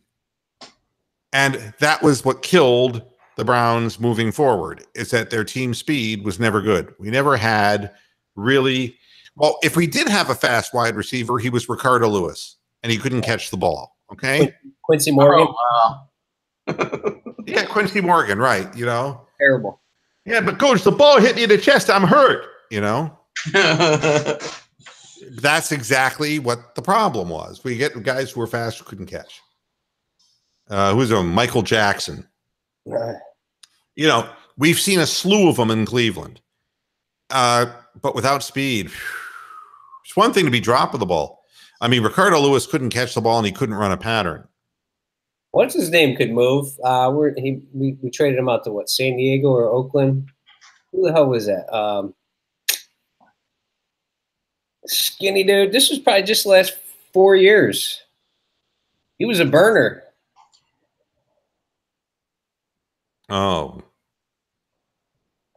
and that was what killed the Browns moving forward, is that their team speed was never good. We never had really, well, if we did have a fast wide receiver, he was Ricardo Lewis, and he couldn't catch the ball. Okay. Quincy Morgan. Oh, wow. Yeah. Quincy Morgan. Right. Terrible. Yeah. But coach, the ball hit me in the chest. I'm hurt, That's exactly what the problem was. We get guys who were fast who couldn't catch. Who's Michael Jackson? We've seen a slew of them in Cleveland, but without speed. It's one thing to be dropping the ball. I mean, Ricardo Lewis couldn't catch the ball, and he couldn't run a pattern. What's his name could move? We traded him out to San Diego or Oakland? Who the hell was that? Skinny dude. This was probably just the last 4 years. He was a burner. Oh.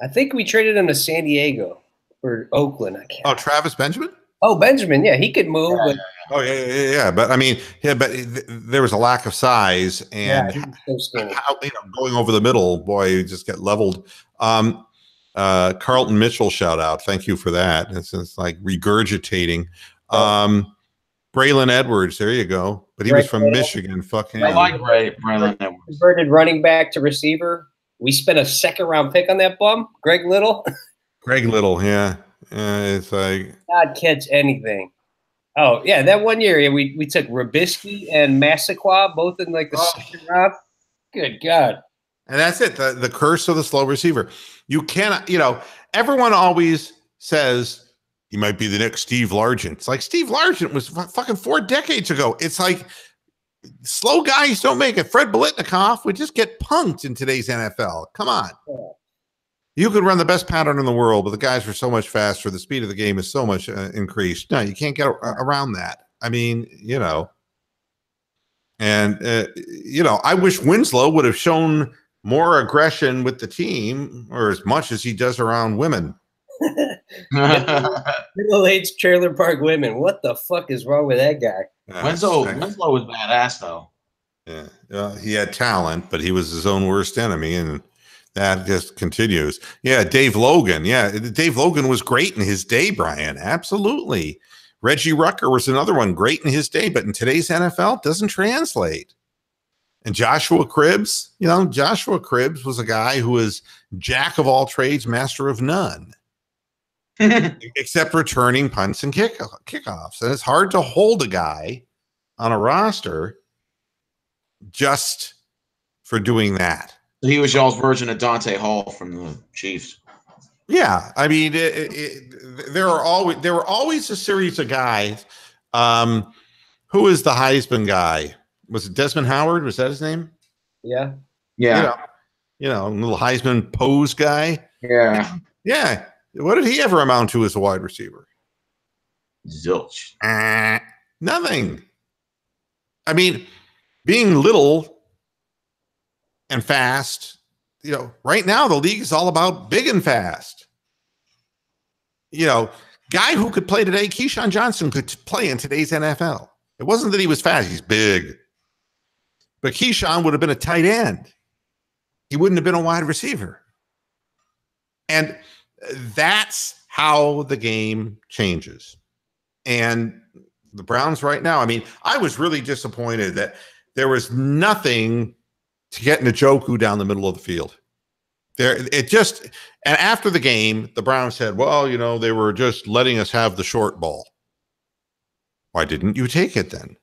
I think we traded him to San Diego or Oakland. I can't. Oh, Travis Benjamin? Oh, Benjamin. Yeah, he could move. Yeah. But Oh, yeah. But I mean, there was a lack of size, and so skinny. Going over the middle, boy, you just get leveled. Carlton Mitchell, shout out. Thank you for that. It's like regurgitating. Braylon Edwards, there you go. But he was from Michigan. Fuck him. I like Braylon Edwards. Converted running back to receiver. We spent a 2nd-round pick on that bum, Greg Little. Greg Little, yeah. It's like not catch anything. Oh yeah, that 1 year we took Rabisky and Massaquoi both in like the 2nd round. Good God. And that's it. The curse of the slow receiver. You cannot, everyone always says he might be the next Steve Largent. It's like Steve Largent was fucking 4 decades ago. It's like slow guys don't make it. Fred Biletnikoff would just get punked in today's NFL. Come on. Yeah. You could run the best pattern in the world, but the guys are so much faster. The speed of the game is so much increased. No, you can't get around that. I mean, and, I wish Winslow would have shown more aggression with the team or as much as he does around women. Middle-aged trailer park women. What the fuck is wrong with that guy? Winslow was badass, though. Yeah. He had talent, but he was his own worst enemy, and that just continues. Yeah, Dave Logan. Yeah, Dave Logan was great in his day, Brian. Absolutely. Reggie Rucker was another one, great in his day, but in today's NFL, doesn't translate. And Joshua Cribbs, Joshua Cribbs was a guy who was jack of all trades, master of none, except returning punts and kickoffs. And it's hard to hold a guy on a roster just for doing that. He was y'all's version of Dante Hall from the Chiefs. Yeah, I mean, there were always a series of guys. Who is the Heisman guy? Was it Desmond Howard? Was that his name? Yeah. Little Heisman pose guy. Yeah. Yeah. What did he ever amount to as a wide receiver? Zilch. Nothing. I mean, being little and fast, right now the league is all about big and fast. Guy who could play today, Keyshawn Johnson could play in today's NFL. It wasn't that he was fast, he's big. But Keyshawn would have been a tight end. He wouldn't have been a wide receiver. And that's how the game changes. And the Browns right now, I mean, I was really disappointed that there was nothing to get Njoku down the middle of the field. And after the game, the Browns said, well, they were just letting us have the short ball. Why didn't you take it then?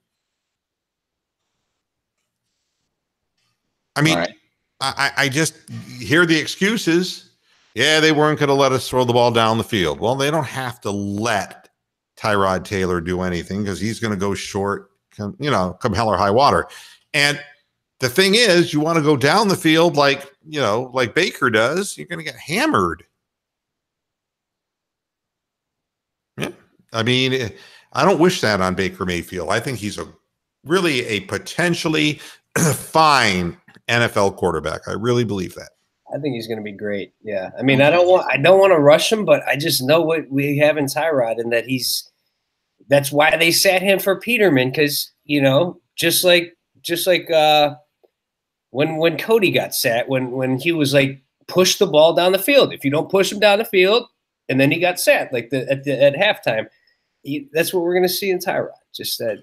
I mean, right. I just hear the excuses. Yeah, they weren't going to let us throw the ball down the field. Well, they don't have to let Tyrod Taylor do anything because he's going to go short, come hell or high water. And the thing is, you want to go down the field like Baker does, you're going to get hammered. Yeah. I mean, I don't wish that on Baker Mayfield. I think he's really a potentially fine NFL quarterback. I really believe that. I think he's going to be great. Yeah. I mean, I don't want to rush him, but I just know what we have in Tyrod and that that's why they sat him for Peterman. Cause just like when Cody got sat, when he was like, push the ball down the field. If you don't push him down the field, and then he got sat like at halftime, that's what we're going to see in Tyrod. Just that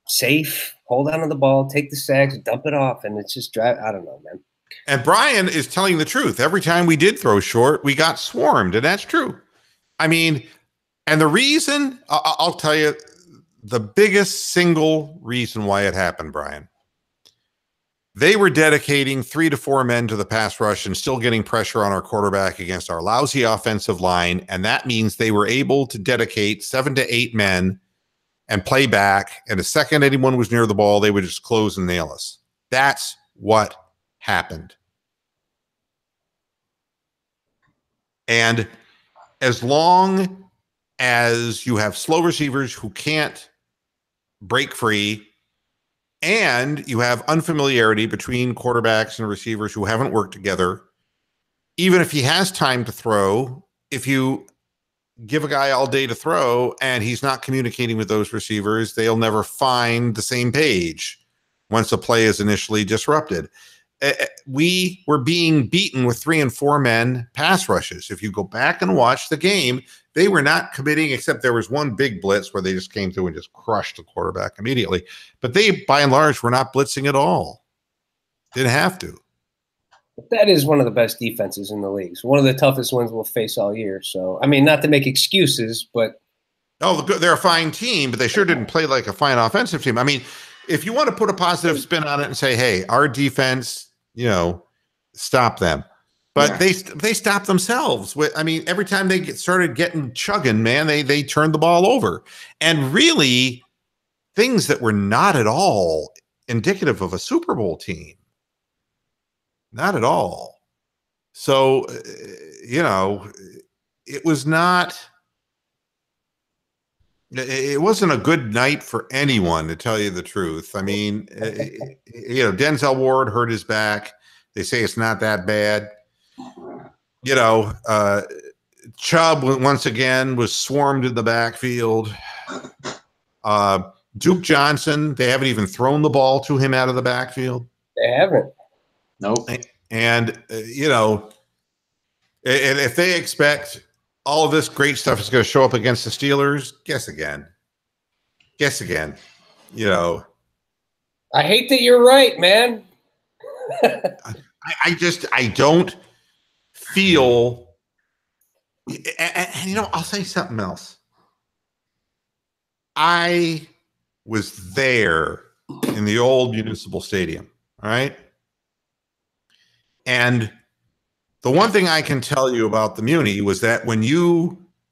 safe, hold on to the ball, take the sacks, dump it off, and it's just drive. I don't know, man. And Brian is telling the truth. Every time we did throw short, we got swarmed, and that's true. I mean, and the reason, I'll tell you, the biggest single reason why it happened, Brian, they were dedicating 3 to 4 men to the pass rush and still getting pressure on our quarterback against our lousy offensive line, and that means they were able to dedicate 7 to 8 men and play back, and the second anyone was near the ball, they would just close and nail us. That's what happened. And as long as you have slow receivers who can't break free, and you have unfamiliarity between quarterbacks and receivers who haven't worked together, even if he has time to throw, if you give a guy all day to throw and he's not communicating with those receivers, they'll never find the same page once a play is initially disrupted. We were being beaten with 3 and 4 men pass rushes. If you go back and watch the game, they were not committing, except there was one big blitz where they just came through and just crushed the quarterback immediately. But they, by and large, were not blitzing at all. Didn't have to. That is one of the best defenses in the league. It's one of the toughest ones we'll face all year. So, I mean, not to make excuses, but. Oh, they're a fine team, but they sure didn't play like a fine offensive team. I mean, if you want to put a positive spin on it and say, hey, our defense, stop them. But they stopped themselves. I mean, every time they started getting chugging, man, they turned the ball over. And really, things that were not at all indicative of a Super Bowl team. Not at all. So, it was not. It wasn't a good night for anyone, to tell you the truth. I mean, Denzel Ward hurt his back. They say it's not that bad. Chubb once again was swarmed in the backfield. Duke Johnson, they haven't even thrown the ball to him out of the backfield. They haven't. Nope. And, and if they expect all of this great stuff is going to show up against the Steelers, guess again. I hate that you're right, man. I don't feel, and I'll say something else. I was there in the old Municipal Stadium, all right? And the one thing I can tell you about the Muni was that when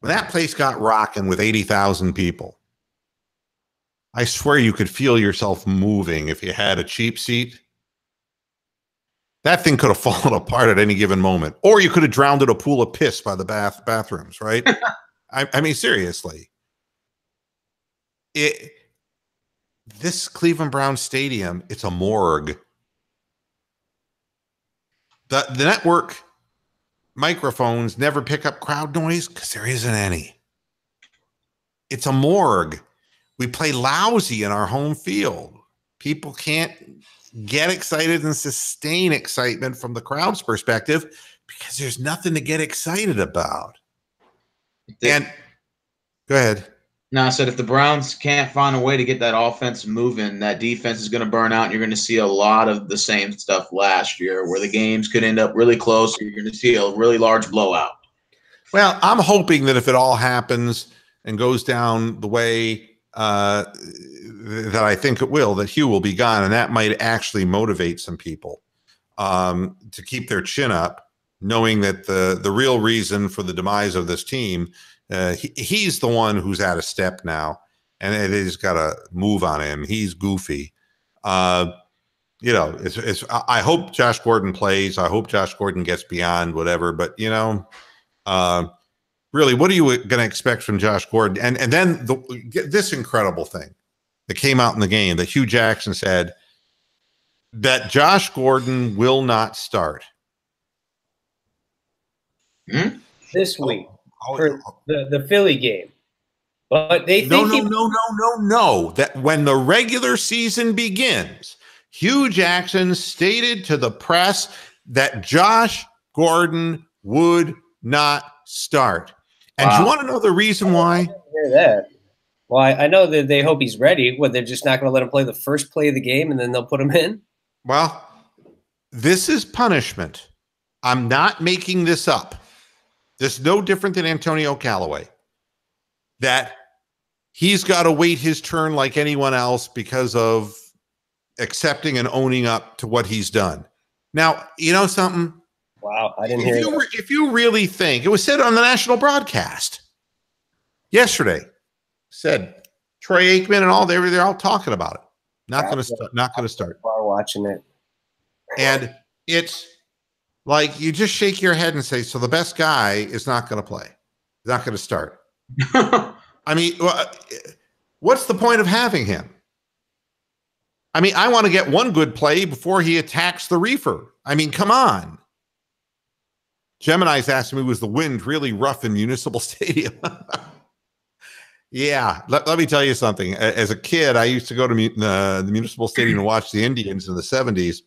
that place got rocking with 80,000 people, I swear you could feel yourself moving if you had a cheap seat. That thing could have fallen apart at any given moment. Or you could have drowned in a pool of piss by the bathrooms, right? I mean, seriously. This Cleveland Browns stadium, it's a morgue. The network microphones never pick up crowd noise because there isn't any. It's a morgue. We play lousy in our home field. People can't get excited and sustain excitement from the crowd's perspective because there's nothing to get excited about. And go ahead. No, I said if the Browns can't find a way to get that offense moving, that defense is going to burn out, and you're going to see a lot of the same stuff last year where the games could end up really close, or you're going to see a really large blowout. Well, I'm hoping that if it all happens and goes down the way that I think it will, that Hue will be gone, and that might actually motivate some people to keep their chin up, knowing that the real reason for the demise of this team, he's the one who's out of step now, and it has got to move on him. He's goofy. I hope Josh Gordon plays. I hope Josh Gordon gets beyond whatever, but really, what are you going to expect from Josh Gordon? And then this incredible thing that came out in the game that Hue Jackson said that Josh Gordon will not start this week for the Philly game. But they think no. That when the regular season begins, Hue Jackson stated to the press that Josh Gordon would not start. And do you want to know the reason why? I didn't hear that. Well, I know that they hope he's ready. What, they're just not going to let him play the first play of the game and then they'll put him in? Well, this is punishment. I'm not making this up. This is no different than Antonio Callaway. That he's got to wait his turn like anyone else because of accepting and owning up to what he's done. Now, you know something? Wow, I didn't hear that. If you really think, it was said on the national broadcast yesterday, said Troy Aikman and all, they're all talking about it. Not going to start. While watching it. And it's Like, you just shake your head and say, so the best guy is not going to play. He's not going to start. I mean, what's the point of having him? I mean, I want to get one good play before he attacks the reefer. I mean, come on. Gemini's asking me, was the wind really rough in Municipal Stadium? Yeah, let me tell you something. As a kid, I used to go to the Municipal Stadium to watch the Indians in the 70s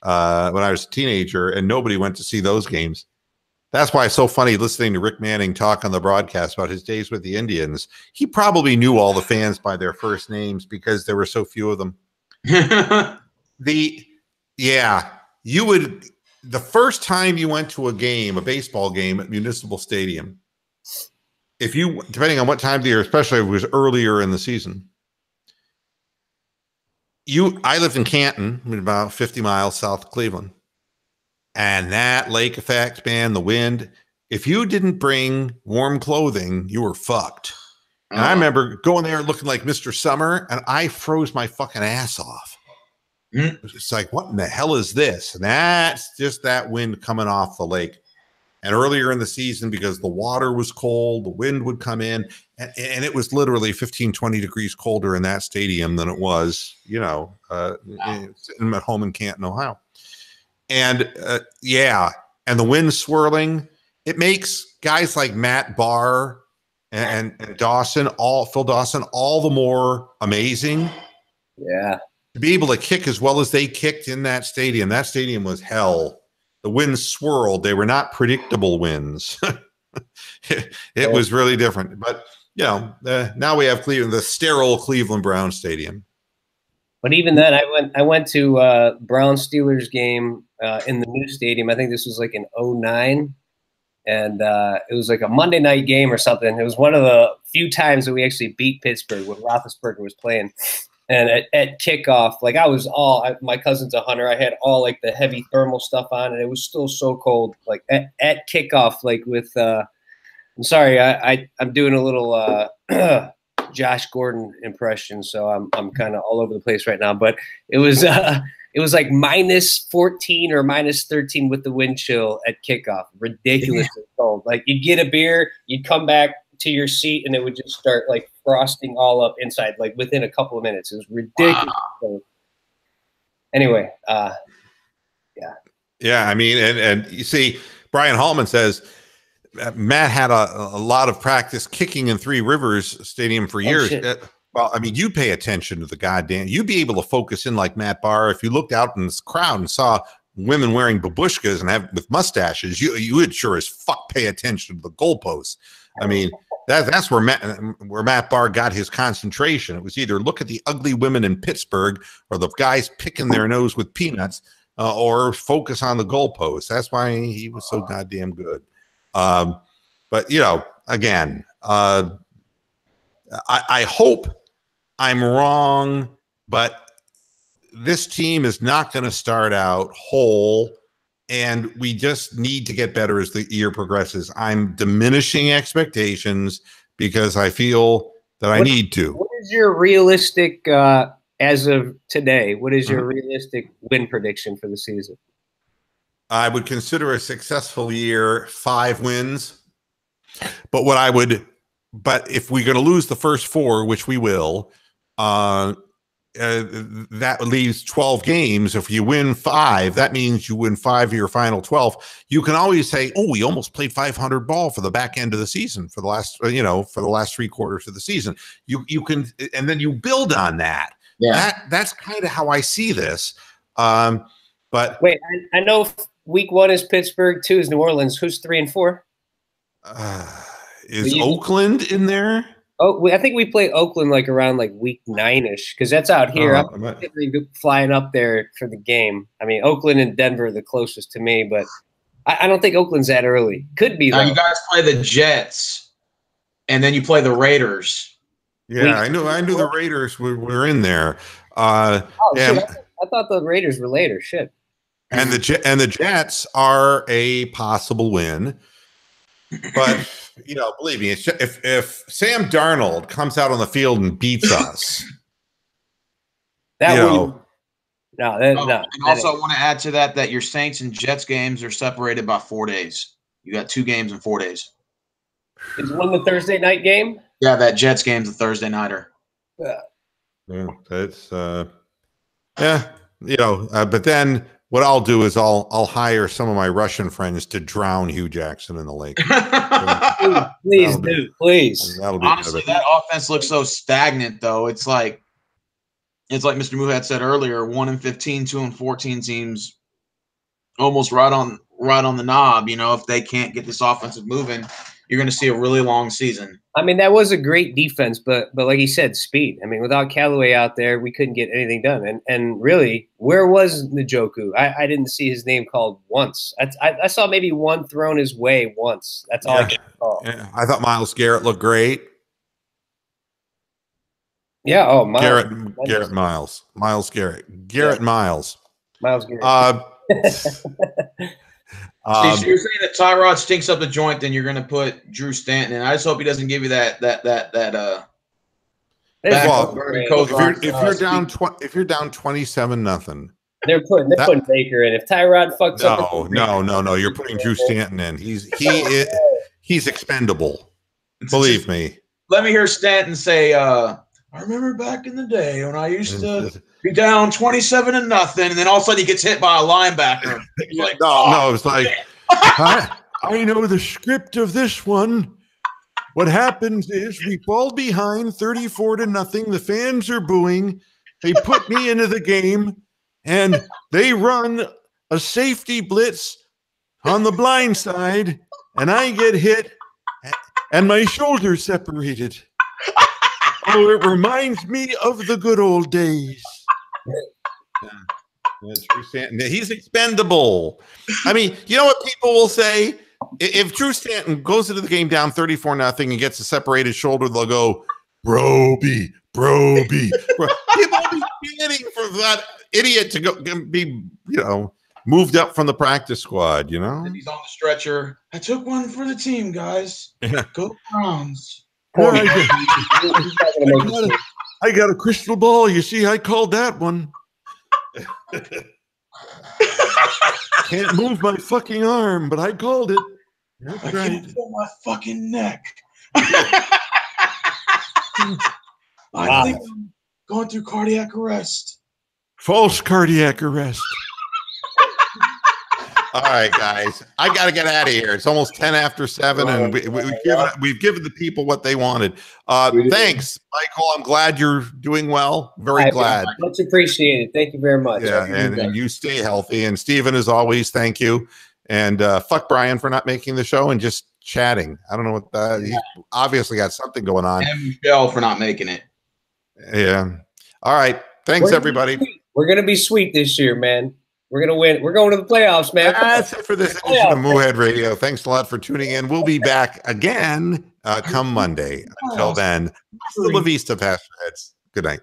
when I was a teenager, and nobody went to see those games. That's why it's so funny listening to Rick Manning talk on the broadcast about his days with the Indians. He probably knew all the fans by their first names because there were so few of them. You would, the first time you went to a game, a baseball game at Municipal Stadium, if you, depending on what time of the year, especially if it was earlier in the season, I lived in Canton, about 50 miles south of Cleveland. And that lake effect, man, the wind, if you didn't bring warm clothing, you were fucked. And I remember going there looking like Mr. Summer, and I froze my fucking ass off. It's like, what in the hell is this? And that's just that wind coming off the lake. And earlier in the season, because the water was cold, the wind would come in, and it was literally 15, 20 degrees colder in that stadium than it was, sitting at home in Canton, Ohio. And and the wind swirling, it makes guys like Matt Barr and Dawson, Phil Dawson, all the more amazing. Yeah. To be able to kick as well as they kicked in that stadium. That stadium was hell. The winds swirled. They were not predictable winds. It was really different. But, now we have the sterile Cleveland Browns Stadium. But even then, I went to Browns Steelers game in the new stadium. I think this was like in 2009. And it was like a Monday night game or something. It was one of the few times that we actually beat Pittsburgh when Roethlisberger was playing. And at kickoff, like my cousin's a hunter. I had all like the heavy thermal stuff on, and it was still so cold. Like at kickoff, like with, I'm sorry, I'm doing a little Josh Gordon impression, so I'm kind of all over the place right now. But it was like -14 or -13 with the wind chill at kickoff. Ridiculously cold. Like you'd get a beer, you'd come back to your seat, and it would just start like frosting all up inside, like within a couple of minutes. It was ridiculous. Wow. Anyway, yeah. I mean, and you see, Brian Hallman says Matt had a lot of practice kicking in Three Rivers Stadium for years. Well, I mean, you pay attention to the goddamn. You'd be able to focus in like Matt Barr if you looked out in this crowd and saw women wearing babushkas and with mustaches. You would sure as fuck pay attention to the goalposts. I mean, that's where Matt Barr got his concentration. It was either look at the ugly women in Pittsburgh or the guys picking their nose with peanuts, or focus on the goalposts. That's why he was so goddamn good. But again, I hope I'm wrong, but this team is not going to start out whole. And we just need to get better as the year progresses. I'm diminishing expectations because I feel that I need to. What is your realistic, as of today, what is your realistic win prediction for the season? I would consider a successful year 5 wins. But if we're going to lose the first 4, which we will, that leaves 12 games. If you win 5, that means you win 5 of your final 12. You can always say, "Oh, we almost played 500 ball for the back end of the season, for the last, for the last 3 quarters of the season." You can, and then you build on that. Yeah, that's kind of how I see this. But wait, I know week 1 is Pittsburgh, 2 is New Orleans. Who's 3 and 4? Is Oakland in there? Oh, I think we play Oakland like around like week 9-ish, because that's out here. I'm flying up there for the game. I mean, Oakland and Denver are the closest to me, but I don't think Oakland's that early. Could be. Now you guys play the Jets, and then you play the Raiders. Yeah, I knew the Raiders were in there. Shit, I thought the Raiders were later. Shit. And the Jets are a possible win, but. Believe me, if Sam Darnold comes out on the field and beats us, No, And also, I want to add to that your Saints and Jets games are separated by 4 days. You got 2 games in 4 days. Is one the Thursday night game? Yeah, that Jets game's a Thursday nighter. Yeah, that's but then what I'll do is I'll hire some of my Russian friends to drown Hue Jackson in the lake. Please. Honestly, that offense looks so stagnant, though. It's like Mr. Moohead said earlier, 1-15, 2-14 teams almost right on the knob. If they can't get this offensive moving, you're going to see a really long season. I mean, that was a great defense, but like he said, speed. I mean, without Callaway out there, we couldn't get anything done. And really, where was Njoku? I didn't see his name called once. I saw maybe one thrown his way once. That's all I could call. Yeah. I thought Myles Garrett looked great. Yeah. Oh, Miles. Garrett Miles. Myles Garrett. Garrett Miles. Myles Garrett. So you're saying that Tyrod stinks up the joint, then you're going to put Drew Stanton in. I just hope he doesn't give you that. If you're down 27-0, they're putting Baker in. If Tyrod fucks up, no, you're putting Drew Stanton in. He's expendable. Believe me. Let me hear Stanton say, "I remember back in the day when I used to be down 27-0, and then all of a sudden he gets hit by a linebacker." Like, no, it's like I know the script of this one. What happens is we fall behind 34-0. The fans are booing. They put me into the game, and they run a safety blitz on the blind side, and I get hit, and my shoulder's separated. Oh, it reminds me of the good old days. He's expendable. I mean, you know what people will say? If Drew Stanton goes into the game down 34-0 and gets a separated shoulder, they'll go, Broby. People will be standing for that idiot to go be, moved up from the practice squad, And he's on the stretcher. I took one for the team, guys. Yeah. Go Browns. I got a crystal ball. You see, I called that one. Can't move my fucking arm, but I called it. That's I right. can't feel my fucking neck. Wow. I think I'm going through cardiac arrest. False cardiac arrest. All right, guys. I got to get out of here. It's almost 7:10, and we've given the people what they wanted. Thanks, Michael. I'm glad you're doing well. Very glad. Much appreciated. Thank you very much. Yeah, and you stay healthy. And Stephen, as always, thank you. And fuck Brian for not making the show and just chatting. I don't know what that. He obviously got something going on. And Michelle for not making it. Yeah. All right. Thanks, everybody. We're gonna be sweet this year, man. We're going to win. We're going to the playoffs, man. That's it for this edition of Moohead Radio. Thanks a lot for tuning in. We'll be back again come Monday. Until then, hasta la vista, Pastor Heads. Good night.